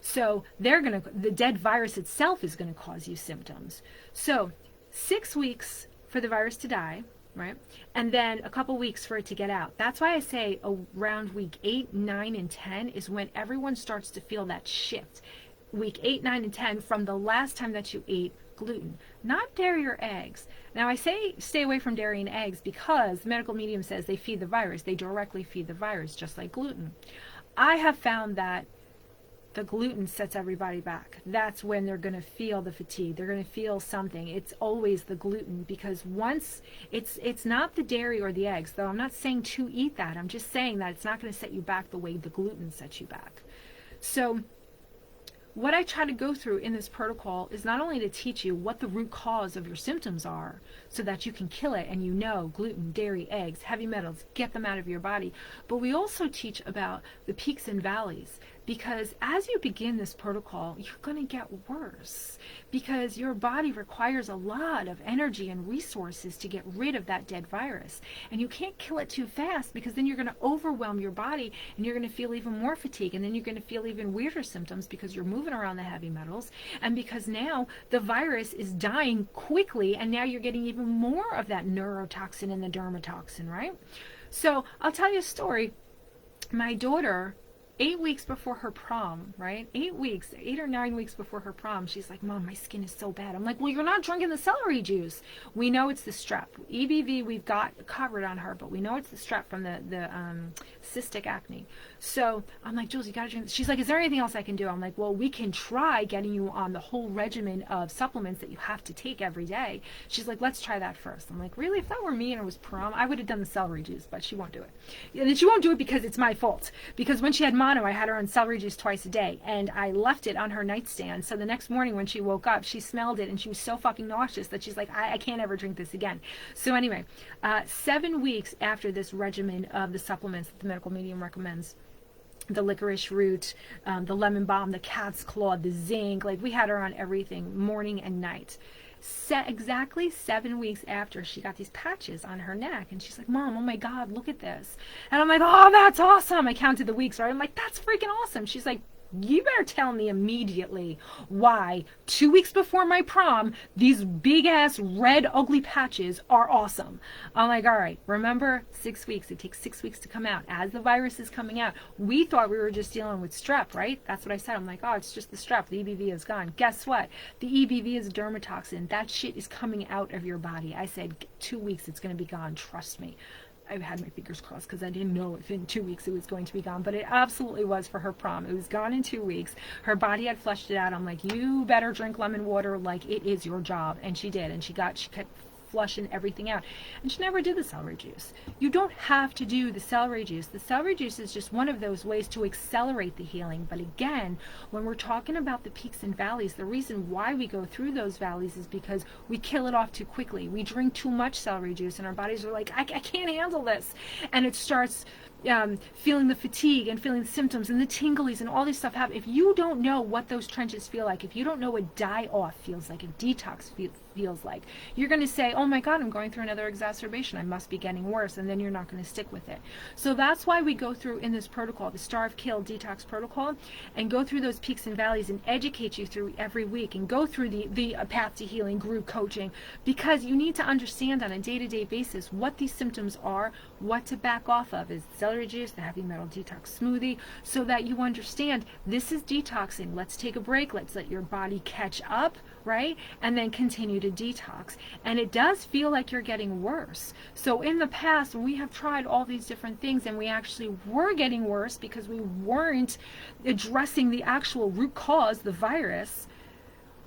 So the dead virus itself is going to cause you symptoms. So 6 weeks for the virus to die, right? And then a couple weeks for it to get out. That's why I say around week 8, 9, and 10 is when everyone starts to feel that shift. Week 8, 9, and 10 from the last time that you ate gluten, not dairy or eggs. Now I say stay away from dairy and eggs because the medical medium says they feed the virus. They directly feed the virus, just like gluten. I have found that the gluten sets everybody back. That's when they're going to feel the fatigue. They're going to feel something. It's always the gluten, because once it's not the dairy or the eggs, though I'm not saying to eat that. I'm just saying that it's not going to set you back the way the gluten sets you back. So what I try to go through in this protocol is not only to teach you what the root cause of your symptoms are so that you can kill it, and gluten, dairy, eggs, heavy metals, get them out of your body, but we also teach about the peaks and valleys. Because as you begin this protocol, you're going to get worse, because your body requires a lot of energy and resources to get rid of that dead virus. And you can't kill it too fast, because then you're going to overwhelm your body and you're going to feel even more fatigue. And then you're going to feel even weirder symptoms because you're moving around the heavy metals. And because now the virus is dying quickly, and now you're getting even more of that neurotoxin and the dermatoxin, right? So I'll tell you a story. My daughter, 8 weeks before her prom, right? 8 or 9 weeks before her prom, she's like, Mom, my skin is so bad. I'm like, well, you're not drinking the celery juice. We know it's the strep. EBV we've got covered on her, but we know it's the strep from the cystic acne. So I'm like, Jules, you got to drink this. She's like, is there anything else I can do? I'm like, well, we can try getting you on the whole regimen of supplements that you have to take every day. She's like, let's try that first. I'm like, really? If that were me and it was prom, I would have done the celery juice, but she won't do it. And she won't do it because it's my fault. Because when she had mono, I had her on celery juice twice a day, and I left it on her nightstand. So the next morning when she woke up, she smelled it, and she was so fucking nauseous that she's like, I can't ever drink this again. So anyway, 7 weeks after this regimen of the supplements that the medical medium recommends, the licorice root, the lemon balm, the cat's claw, the zinc, like we had her on everything morning and night. Exactly 7 weeks after, she got these patches on her neck, and she's like, Mom, oh my God, look at this. And I'm like, oh, that's awesome. I counted the weeks, right? I'm like, that's freaking awesome. She's like, you better tell me immediately why 2 weeks before my prom, these big ass red ugly patches are awesome. I'm like, all right, remember 6 weeks. It takes 6 weeks to come out. As the virus is coming out, we thought we were just dealing with strep, right? That's what I said. I'm like, oh, it's just the strep. The EBV is gone. Guess what? The EBV is a dermatoxin. That shit is coming out of your body. I said 2 weeks, it's going to be gone. Trust me. I had my fingers crossed because I didn't know if in 2 weeks it was going to be gone, but it absolutely was for her prom. It was gone in 2 weeks. Her body had flushed it out. I'm like, you better drink lemon water like it is your job. And she did. And she kept flushing everything out. And she never did the celery juice. You don't have to do the celery juice. The celery juice is just one of those ways to accelerate the healing. But again, when we're talking about the peaks and valleys, the reason why we go through those valleys is because we kill it off too quickly. We drink too much celery juice and our bodies are like, I can't handle this. And it starts feeling the fatigue and feeling the symptoms and the tinglies and all this stuff happen. If you don't know what those trenches feel like, if you don't know what die-off feels like, if detox feels like, you're going to say, oh my God, I'm going through another exacerbation. I must be getting worse. And then you're not going to stick with it. So that's why we go through in this protocol, the Starve, Kill, Detox protocol, and go through those peaks and valleys and educate you through every week and go through the Path to Healing group coaching, because you need to understand on a day-to-day basis what these symptoms are, what to back off of. Is celery juice, the heavy metal detox smoothie, so that you understand this is detoxing. Let's take a break. Let's let your body catch up, right? And then continue to detox. And it does feel like you're getting worse. So in the past, we have tried all these different things and we actually were getting worse because we weren't addressing the actual root cause, the virus.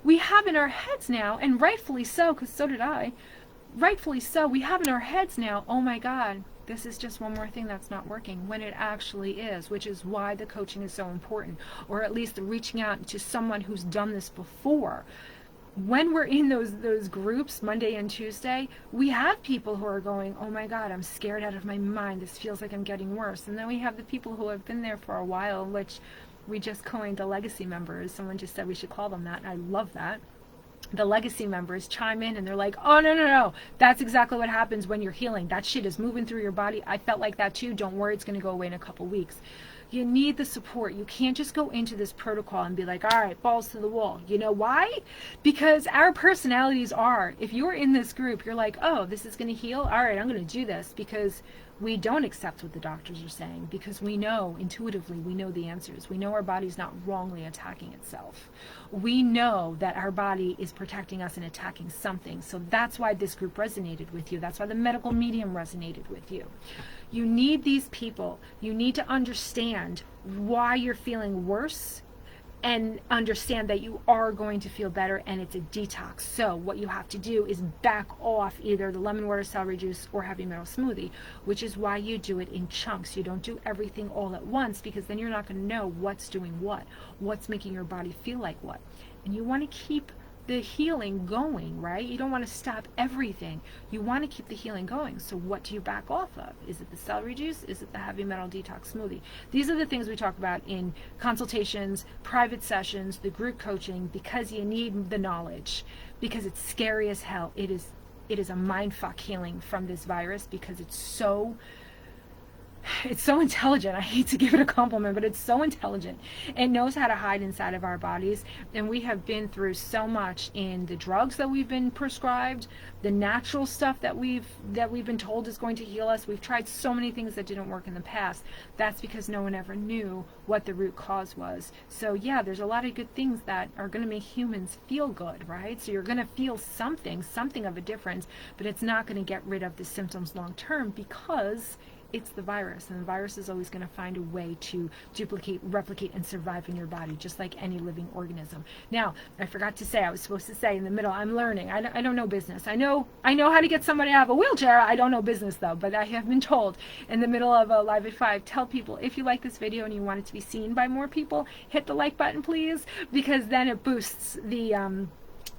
We have in our heads now, and rightfully so, because so did I, rightfully so, we have in our heads now, oh my God, this is just one more thing that's not working, when it actually is, which is why the coaching is so important, or at least reaching out to someone who's done this before. When we're in those groups, Monday and Tuesday, we have people who are going, oh my God, I'm scared out of my mind. This feels like I'm getting worse. And then we have the people who have been there for a while, which we just coined the legacy members. Someone just said we should call them that. And I love that. The legacy members chime in and they're like, oh, no. That's exactly what happens when you're healing. That shit is moving through your body. I felt like that too. Don't worry, it's going to go away in a couple weeks. You need the support. You can't just go into this protocol and be like, all right, balls to the wall. You know why? Because our personalities are, if you're in this group, you're like, oh, this is going to heal. All right, I'm going to do this, because we don't accept what the doctors are saying, because we know intuitively, we know the answers. We know our body's not wrongly attacking itself. We know that our body is protecting us and attacking something. So that's why this group resonated with you. That's why the medical medium resonated with you. You need these people. You need to understand why you're feeling worse and understand that you are going to feel better, and it's a detox. So what you have to do is back off either the lemon water, celery juice, or heavy metal smoothie, which is why you do it in chunks. You don't do everything all at once, because then you're not going to know what's doing what's making your body feel like what. And you want to keep the healing going, right? You don't want to stop everything. You want to keep the healing going. So what do you back off of? Is it the celery juice? Is it the heavy metal detox smoothie? These are the things we talk about in consultations, private sessions, the group coaching, because you need the knowledge, because it's scary as hell. It is a mindfuck healing from this virus, because it's so intelligent. I hate to give it a compliment, but it's so intelligent. It knows how to hide inside of our bodies. And we have been through so much in the drugs that we've been prescribed, the natural stuff that we've been told is going to heal us. We've tried so many things that didn't work in the past. That's because no one ever knew what the root cause was. So yeah, there's a lot of good things that are going to make humans feel good, right? So you're going to feel something of a difference, but it's not going to get rid of the symptoms long term, because it's the virus, and the virus is always going to find a way to duplicate, replicate, and survive in your body, just like any living organism. Now, I forgot to say, I was supposed to say in the middle, I'm learning. I don't know business. I know how to get somebody out of a wheelchair. I don't know business though, but I have been told in the middle of a Live at 5, tell people, if you like this video and you want it to be seen by more people, hit the like button, please, because then it boosts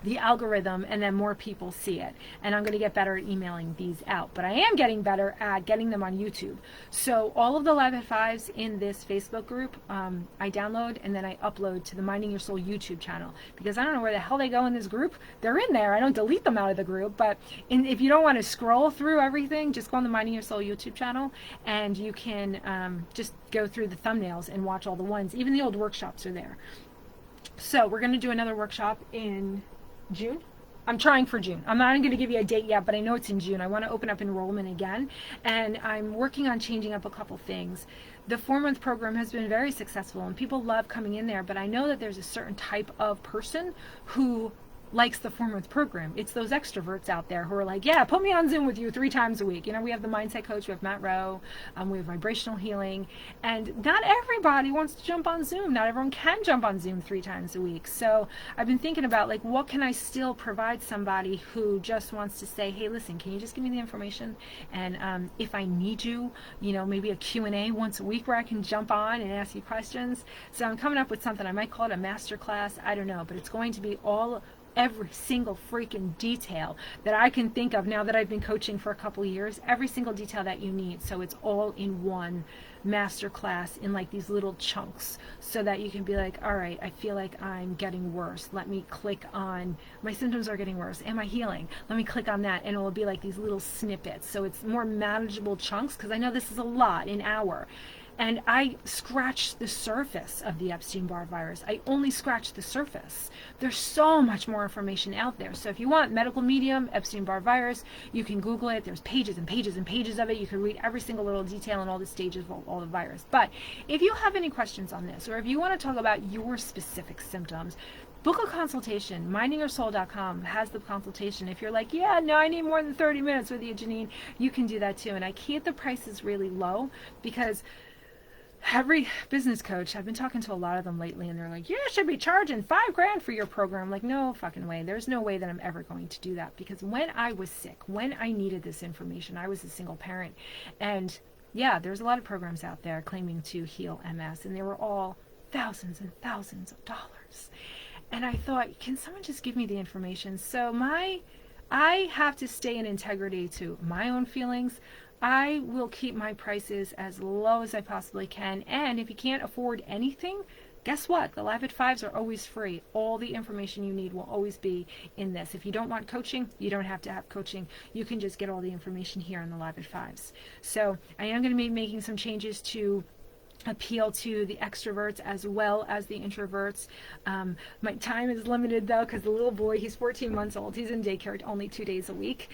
the algorithm, and then more people see it. And I'm going to get better at emailing these out, but I am getting better at getting them on YouTube. So all of the Live at 5s in this Facebook group, I download and then I upload to the Minding Your Soul YouTube channel, because I don't know where the hell they go in this group. They're in there. I don't delete them out of the group, but if you don't want to scroll through everything, just go on the Minding Your Soul YouTube channel, and you can just go through the thumbnails and watch all the ones. Even the old workshops are there. So we're going to do another workshop in June. I'm trying for June. I'm not going to give you a date yet, but I know it's in June. I want to open up enrollment again, and I'm working on changing up a couple things. The 4-month program has been very successful, and people love coming in there, but I know that there's a certain type of person who likes the 4-month program. It's those extroverts out there who are like, yeah, put me on Zoom with you 3 times a week. You know, we have the mindset coach, we have Matt Rowe, we have vibrational healing, and not everybody wants to jump on Zoom. Not everyone can jump on Zoom 3 times a week. So I've been thinking about, like, what can I still provide somebody who just wants to say, hey, listen, can you just give me the information? And if I need you, you know, maybe a Q&A once a week where I can jump on and ask you questions. So I'm coming up with something. I might call it a master class. I don't know, but it's going to be all every single freaking detail that I can think of now that I've been coaching for a couple years, every single detail that you need. So it's all in one masterclass in like these little chunks, so that you can be like, all right, I feel like I'm getting worse. Let me click on, my symptoms are getting worse. Am I healing? Let me click on that. And it will be like these little snippets. So it's more manageable chunks, because I know this is a lot, an hour. And I scratched the surface of the Epstein-Barr virus. I only scratched the surface. There's so much more information out there. So if you want medical medium, Epstein-Barr virus, you can Google it. There's pages and pages and pages of it. You can read every single little detail and all the stages of all the virus. But if you have any questions on this, or if you want to talk about your specific symptoms, book a consultation. Mindingyoursoul.com has the consultation. If you're like, yeah, no, I need more than 30 minutes with you, Janine, you can do that too. And I keep the prices really low, because every business coach, I've been talking to a lot of them lately, and they're like, you should be charging $5,000 for your program. I'm like, no fucking way. There's no way that I'm ever going to do that, because when I was sick, when I needed this information, I was a single parent. And yeah, there's a lot of programs out there claiming to heal MS, and they were all thousands and thousands of dollars. And I thought, can someone just give me the information? So I have to stay in integrity to my own feelings. I will keep my prices as low as I possibly can. And if you can't afford anything, guess what? The Live at Fives are always free. All the information you need will always be in this. If you don't want coaching, you don't have to have coaching. You can just get all the information here on the Live at Fives. So I am going to be making some changes to appeal to the extroverts as well as the introverts. My time is limited though, because the little boy, he's 14 months old. He's in daycare only 2 days a week.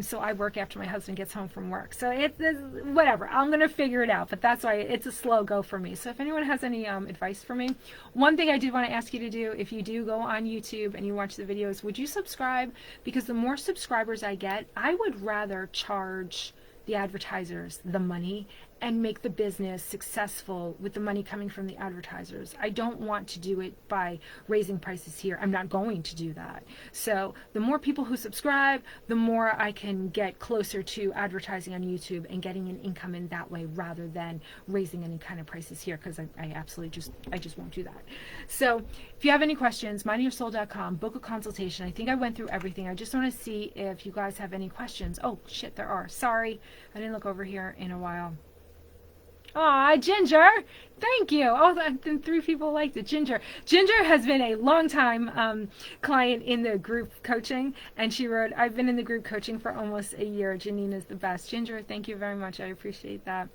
So I work after my husband gets home from work. So it's whatever. I'm going to figure it out, but that's why it's a slow go for me. So if anyone has any advice for me, one thing I did want to ask you to do, if you do go on YouTube and you watch the videos, would you subscribe? Because the more subscribers I get, I would rather charge the advertisers the money and make the business successful with the money coming from the advertisers. I don't want to do it by raising prices here. I'm not going to do that. So the more people who subscribe, the more I can get closer to advertising on YouTube and getting an income in that way, rather than raising any kind of prices here, because I absolutely just won't do that. So if you have any questions, mindingyoursoul.com, book a consultation. I think I went through everything. I just want to see if you guys have any questions. Oh shit, there are. Sorry, I didn't look over here in a while. Aw, Ginger, thank you. Oh, then 3 people liked it. Ginger has been a long time client in the group coaching, and she wrote, I've been in the group coaching for almost a year. Janine is the best. Ginger, thank you very much. I appreciate that.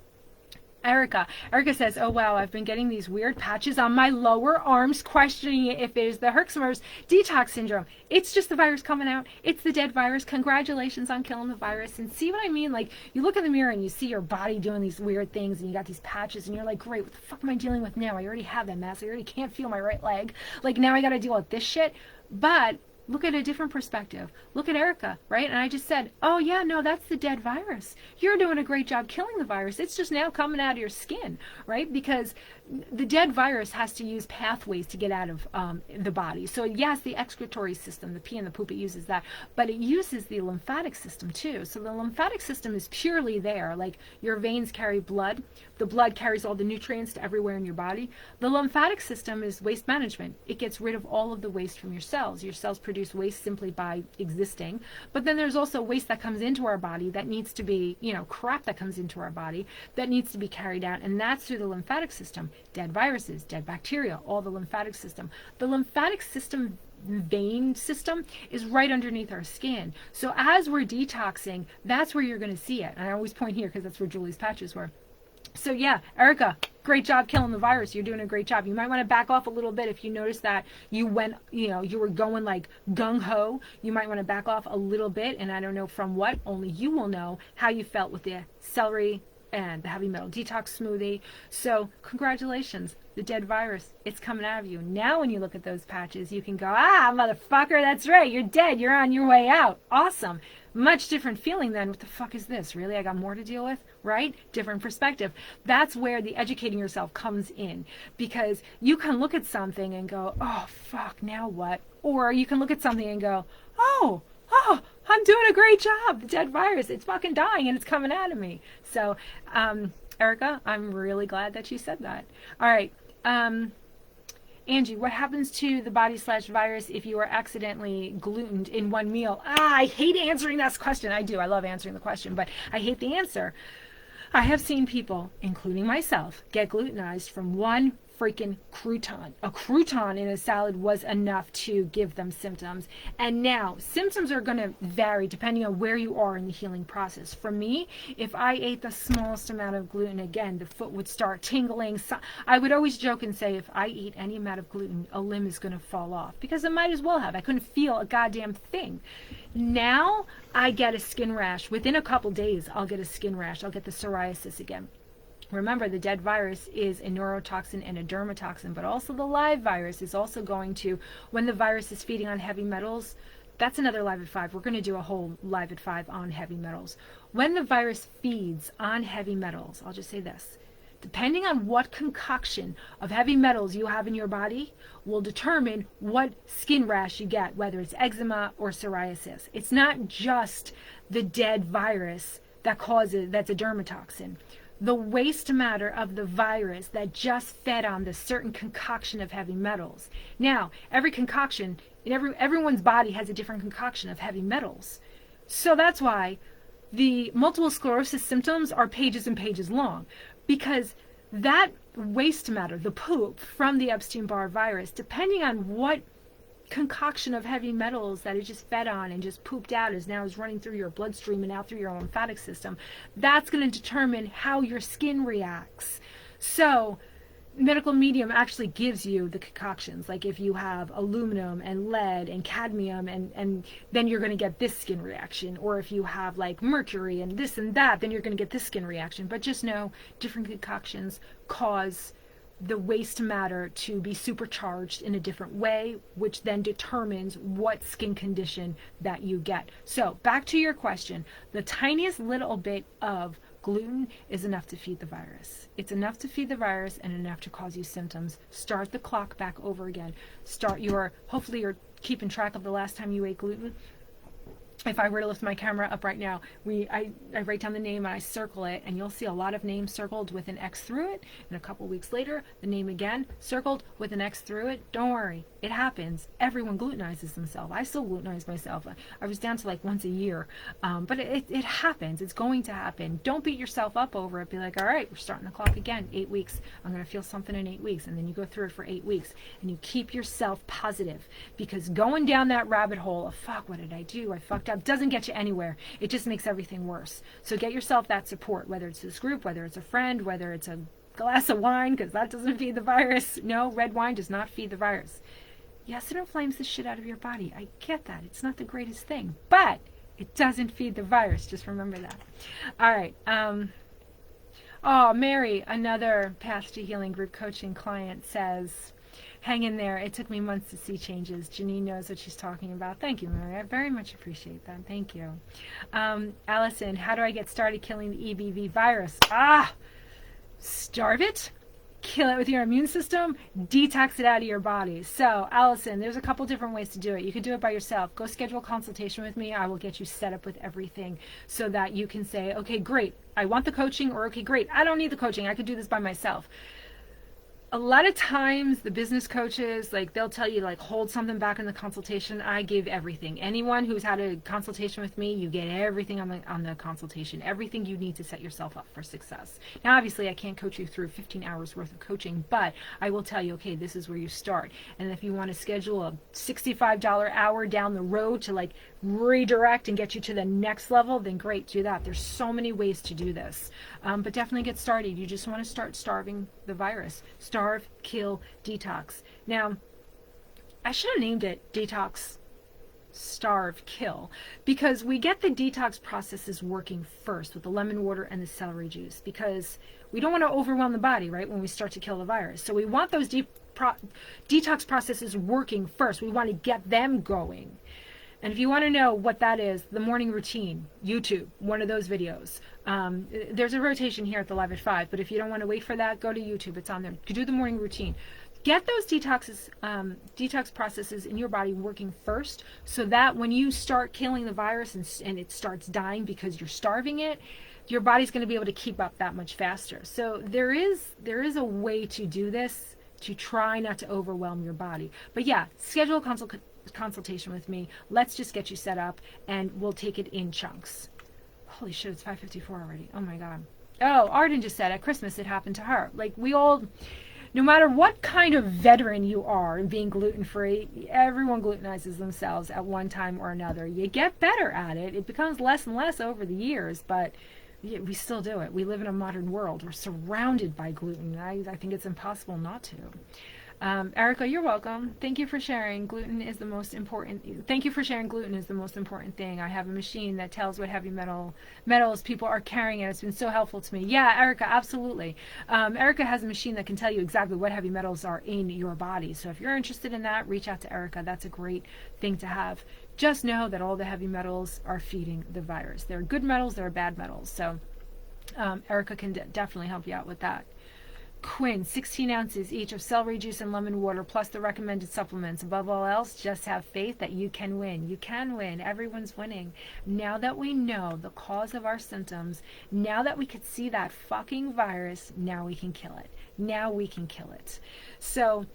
Erica says, oh wow, I've been getting these weird patches on my lower arms, questioning if it is the Herxheimer's detox syndrome. It's just the virus coming out. It's the dead virus. Congratulations on killing the virus. And see what I mean? Like, you look in the mirror and you see your body doing these weird things, and you got these patches, and you're like, great, what the fuck am I dealing with now? I already have that mass. I already can't feel my right leg. Like, now I got to deal with this shit. But look at a different perspective. Look at Erica, right? And I just said, oh yeah, no, that's the dead virus. You're doing a great job killing the virus. It's just now coming out of your skin, right? Because the dead virus has to use pathways to get out of the body. So yes, the excretory system, the pee and the poop, it uses that, but it uses the lymphatic system too. So the lymphatic system is purely there. Like, your veins carry blood. The blood carries all the nutrients to everywhere in your body. The lymphatic system is waste management. It gets rid of all of the waste from your cells. Your cells produce waste simply by existing. But then there's also waste that comes into our body that needs to be, crap that comes into our body that needs to be carried out. And that's through the lymphatic system. Dead viruses, dead bacteria, all the lymphatic system. The lymphatic system vein system is right underneath our skin. So as we're detoxing, that's where you're going to see it. And I always point here because that's where Julie's patches were. So yeah, Erica, great job killing the virus. You're doing a great job. You might want to back off a little bit if you notice that you went, you were going like gung-ho. You might want to back off a little bit, and I don't know from what, only you will know how you felt with the celery and the heavy metal detox smoothie. So congratulations, the dead virus, it's coming out of you. Now when you look at those patches, you can go, ah, motherfucker, that's right, you're dead, you're on your way out. Awesome. Much different feeling than, what the fuck is this? Really? I got more to deal with? Right? Different perspective. That's where the educating yourself comes in, because you can look at something and go, oh, fuck, now what? Or you can look at something and go, oh, I'm doing a great job. The dead virus, it's fucking dying and it's coming out of me. So, Erica, I'm really glad that you said that. All right. Angie, what happens to the body/virus if you are accidentally glutened in one meal? I hate answering that question. I do. I love answering the question, but I hate the answer. I have seen people, including myself, get glutenized from one freaking crouton. A crouton in a salad was enough to give them symptoms. And now, symptoms are going to vary depending on where you are in the healing process. For me, if I ate the smallest amount of gluten, again, the foot would start tingling. So I would always joke and say, if I eat any amount of gluten, a limb is going to fall off. Because it might as well have. I couldn't feel a goddamn thing. Now, I get a skin rash. Within a couple days, I'll get a skin rash. I'll get the psoriasis again. Remember, the dead virus is a neurotoxin and a dermatoxin, but also the live virus is also going to, when the virus is feeding on heavy metals, that's another Live at 5. We're going to do a whole Live at 5 on heavy metals. When the virus feeds on heavy metals, I'll just say this, depending on what concoction of heavy metals you have in your body will determine what skin rash you get, whether it's eczema or psoriasis. It's not just the dead virus that's a dermatoxin. The waste matter of the virus that just fed on the certain concoction of heavy metals. Now, every concoction, in everyone's body has a different concoction of heavy metals. So that's why the multiple sclerosis symptoms are pages and pages long, because that waste matter, the poop from the Epstein-Barr virus, depending on what concoction of heavy metals that it just fed on and just pooped out is running through your bloodstream and out through your lymphatic system, that's going to determine how your skin reacts. So medical medium actually gives you the concoctions, like if you have aluminum and lead and cadmium, and then you're going to get this skin reaction, or if you have like mercury and this and that, then you're going to get this skin reaction. But just know different concoctions cause the waste matter to be supercharged in a different way, which then determines what skin condition that you get. So back to your question, the tiniest little bit of gluten is enough to feed the virus. It's enough to feed the virus and enough to cause you symptoms. Start the clock back over again. Hopefully you're keeping track of the last time you ate gluten. If I were to lift my camera up right now, I write down the name and I circle it, and you'll see a lot of names circled with an X through it. And a couple weeks later, the name again circled with an X through it. Don't worry, it happens. Everyone glutenizes themselves. I still glutenize myself. I was down to like once a year, but it happens. It's going to happen. Don't beat yourself up over it. Be like, all right, we're starting the clock again. 8 weeks. I'm going to feel something in 8 weeks, and then you go through it for 8 weeks, and you keep yourself positive, because going down that rabbit hole of fuck, what did I do? I fucked up. Doesn't get you anywhere. It just makes everything worse. So get yourself that support, whether it's this group, whether it's a friend, whether it's a glass of wine, because that doesn't feed the virus. No, red wine does not feed the virus. Yes, it inflames the shit out of your body. I get that. It's not the greatest thing, but it doesn't feed the virus. Just remember that. All right. Oh, Mary, another Path to Healing group coaching client says, hang in there. It took me months to see changes. Janine knows what she's talking about. Thank you, Mary. I very much appreciate that. Thank you. Allison, how do I get started killing the EBV virus? Starve it. Kill it with your immune system. Detox it out of your body. So, Allison, there's a couple different ways to do it. You can do it by yourself. Go schedule a consultation with me. I will get you set up with everything so that you can say, okay, great, I want the coaching, or okay, great, I don't need the coaching. I could do this by myself. A lot of times the business coaches, like, they'll tell you, like, hold something back in the consultation. I give everything. Anyone who's had a consultation with me, you get everything on the consultation, everything you need to set yourself up for success. Now, obviously, I can't coach you through 15 hours worth of coaching, but I will tell you, okay, this is where you start. And if you want to schedule a $65 hour down the road to, like, redirect and get you to the next level, then great, do that. There's so many ways to do this. But definitely get started. You just want to start starving the virus. Starve, kill, detox. Now, I should have named it detox, starve, kill, because we get the detox processes working first with the lemon water and the celery juice, because we don't want to overwhelm the body, right, when we start to kill the virus. So we want those detox processes working first. We want to get them going. And if you want to know what that is, the morning routine, YouTube, one of those videos. There's a rotation here at the Live at 5, but if you don't want to wait for that, go to YouTube. It's on there. You do the morning routine. Get those detox processes in your body working first, so that when you start killing the virus and it starts dying because you're starving it, your body's going to be able to keep up that much faster. So there is a way to do this to try not to overwhelm your body. But yeah, schedule a consultation with me. Let's just get you set up, and we'll take it in chunks. Holy shit, it's 5:54 already. Oh my God. Oh, Arden just said at Christmas it happened to her. Like, we all, no matter what kind of veteran you are in being gluten-free, everyone glutenizes themselves at one time or another. You get better at it. It becomes less and less over the years, but we still do it. We live in a modern world. We're surrounded by gluten. I think it's impossible not to. Erica, you're welcome. Thank you for sharing. Gluten is the most important. Thank you for sharing. Gluten is the most important thing. I have a machine that tells what heavy metals people are carrying, and it's been so helpful to me. Yeah, Erica, absolutely. Erica has a machine that can tell you exactly what heavy metals are in your body. So if you're interested in that, reach out to Erica. That's a great thing to have. Just know that all the heavy metals are feeding the virus. There are good metals, there are bad metals. So Erica can definitely help you out with that. Quinn, 16 ounces each of celery juice and lemon water, plus the recommended supplements. Above all else, just have faith that you can win. You can win. Everyone's winning. Now that we know the cause of our symptoms, now that we could see that fucking virus, now we can kill it. Now we can kill it. So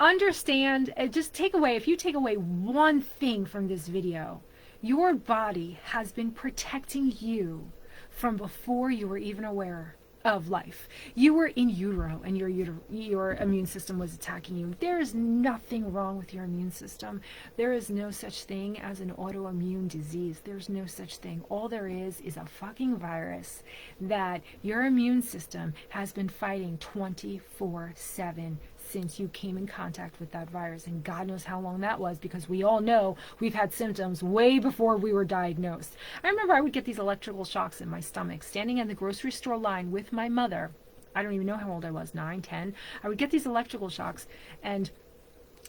understand, just take away, if you take away one thing from this video, your body has been protecting you from before you were even aware of life. You were in utero and your immune system was attacking you. There is nothing wrong with your immune system. There is no such thing as an autoimmune disease. There's no such thing. All there is a fucking virus that your immune system has been fighting 24/7 since you came in contact with that virus. And God knows how long that was, because we all know we've had symptoms way before we were diagnosed. I remember I would get these electrical shocks in my stomach, standing in the grocery store line with my mother. I don't even know how old I was, 9, 10. I would get these electrical shocks, and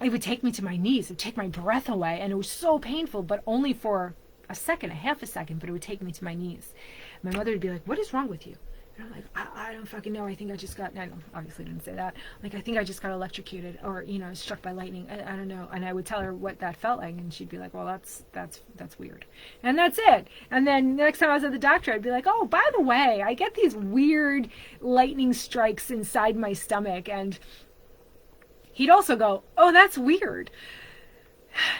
it would take me to my knees. It would take my breath away, and it was so painful, but only for a second, a half a second, but it would take me to my knees. My mother would be like, "What is wrong with you?" And I'm like, I don't fucking know. I think I just got, I obviously didn't say that. Like, I think I just got electrocuted, or, struck by lightning. I don't know. And I would tell her what that felt like, and she'd be like, well, that's weird. And that's it. And then the next time I was at the doctor, I'd be like, oh, by the way, I get these weird lightning strikes inside my stomach. And he'd also go, oh, that's weird.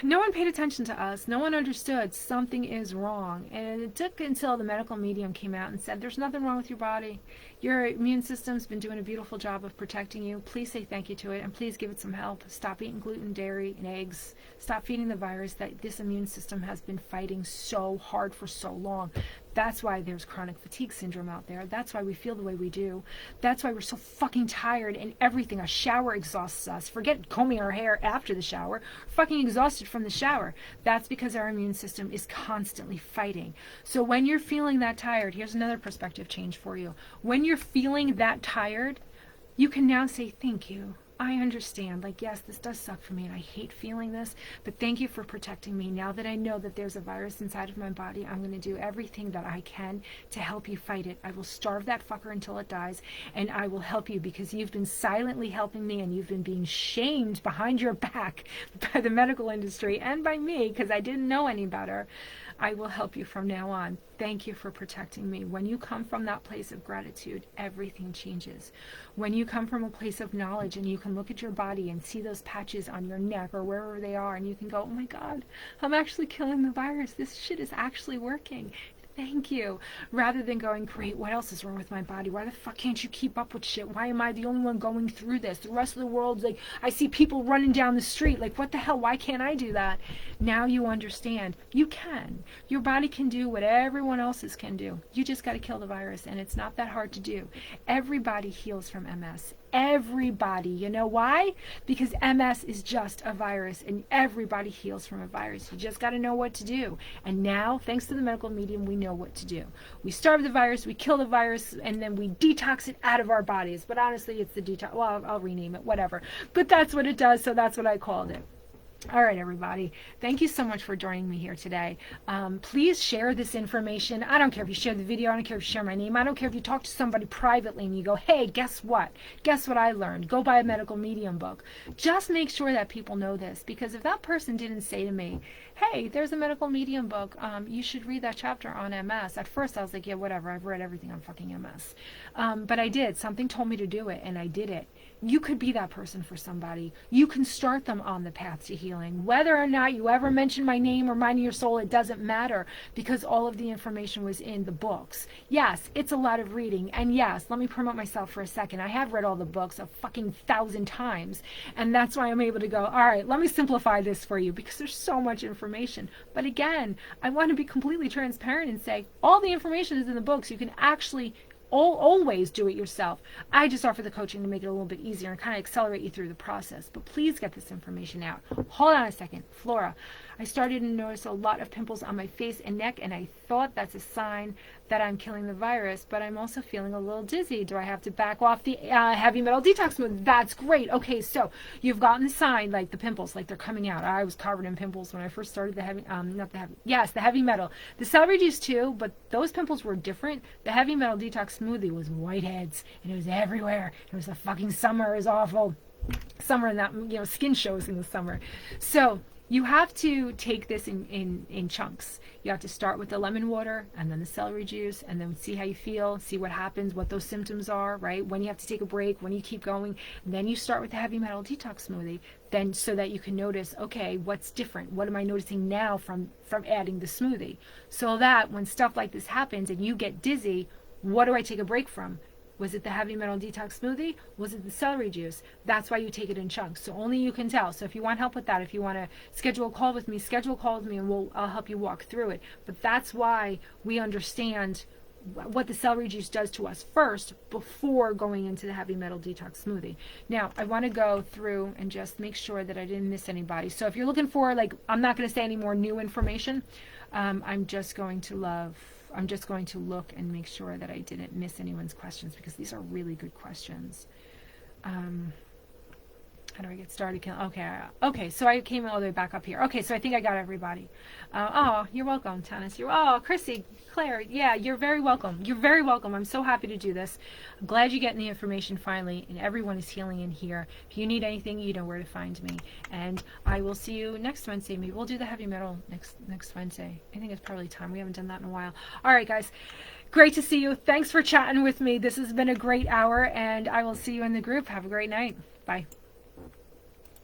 No one paid attention to us. No one understood something is wrong. And it took until the medical medium came out and said, there's nothing wrong with your body. Your immune system's been doing a beautiful job of protecting you. Please say thank you to it, and please give it some help. Stop eating gluten, dairy, and eggs. Stop feeding the virus that this immune system has been fighting so hard for so long. That's why there's chronic fatigue syndrome out there. That's why we feel the way we do. That's why we're so fucking tired and everything. A shower exhausts us. Forget combing our hair after the shower. We're fucking exhausted from the shower. That's because our immune system is constantly fighting. So when you're feeling that tired, here's another perspective change for you. When you're feeling that tired, you can now say thank you. I understand. Like, yes, this does suck for me, and I hate feeling this, but thank you for protecting me. Now that I know that there's a virus inside of my body, I'm going to do everything that I can to help you fight it. I will starve that fucker until it dies, and I will help you because you've been silently helping me, and you've been being shamed behind your back by the medical industry and by me because I didn't know any better. I will help you from now on. Thank you for protecting me. When you come from that place of gratitude, everything changes. When you come from a place of knowledge and you can look at your body and see those patches on your neck or wherever they are, and you can go, oh my God, I'm actually killing the virus. This shit is actually working. Thank you. Rather than going, great, what else is wrong with my body? Why the fuck can't you keep up with shit? Why am I the only one going through this? The rest of the world's like, I see people running down the street. Like, what the hell? Why can't I do that? Now you understand. You can. Your body can do what everyone else's can do. You just got to kill the virus, and it's not that hard to do. Everybody heals from MS. Everybody. You know why? Because MS is just a virus, and everybody heals from a virus. You just got to know what to do. And now, thanks to the medical medium, we know what to do. We starve the virus, we kill the virus, and then we detox it out of our bodies. But honestly, it's the detox. Well, I'll rename it, whatever. But that's what it does, so that's what I called it. All right, everybody. Thank you so much for joining me here today. Please share this information. I don't care if you share the video. I don't care if you share my name. I don't care if you talk to somebody privately and you go, hey, guess what? Guess what I learned? Go buy a medical medium book. Just make sure that people know this, because if that person didn't say to me, hey, there's a medical medium book. You should read that chapter on MS. At first I was like, yeah, whatever. I've read everything on fucking MS. But I did. Something told me to do it, and I did it. You could be that person for somebody. You can start them on the path to healing. Whether or not you ever mention my name or mine of your soul, it doesn't matter, because all of the information was in the books. Yes, it's a lot of reading. And yes, let me promote myself for a second. I have read all the books a fucking 1,000 times. And that's why I'm able to go, all right, let me simplify this for you, because there's so much information. But again, I want to be completely transparent and say all the information is in the books. You can actually always do it yourself. I just offer the coaching to make it a little bit easier and kind of accelerate you through the process. But please get this information out. Hold on a second. Flora, I started to notice a lot of pimples on my face and neck, and I thought that's a sign that I'm killing the virus, but I'm also feeling a little dizzy. Do I have to back off the heavy metal detox mode? That's great. Okay, so you've gotten the sign, like the pimples, like they're coming out. I was covered in pimples when I first started the heavy, the heavy metal. The celery juice too, but those pimples were different. The heavy metal detox smoothie was whiteheads, and it was everywhere. It was the fucking summer. It was awful. Summer, and that, skin shows in the summer. So you have to take this in chunks. You have to start with the lemon water and then the celery juice, and then see how you feel, see what happens, what those symptoms are, right? When you have to take a break, when you keep going. And then you start with the heavy metal detox smoothie, then so that you can notice, okay, what's different? What am I noticing now from adding the smoothie? So that when stuff like this happens and you get dizzy, what do I take a break from? Was it the heavy metal detox smoothie? Was it the celery juice? That's why you take it in chunks. So only you can tell. So if you want help with that, if you want to schedule a call with me, and I'll help you walk through it. But that's why we understand what the celery juice does to us first before going into the heavy metal detox smoothie. Now, I want to go through and just make sure that I didn't miss anybody. So if you're looking for, I'm not going to say any more new information. I'm just going to look and make sure that I didn't miss anyone's questions, because these are really good questions. How do I get started? Okay, so I came all the way back up here. Okay, so I think I got everybody. Oh, you're welcome, Tannis. Chrissy, Claire, yeah, you're very welcome. You're very welcome. I'm so happy to do this. I'm glad you're getting the information finally, and everyone is healing in here. If you need anything, you know where to find me. And I will see you next Wednesday. Maybe we'll do the heavy metal next Wednesday. I think it's probably time. We haven't done that in a while. All right, guys. Great to see you. Thanks for chatting with me. This has been a great hour, and I will see you in the group. Have a great night. Bye.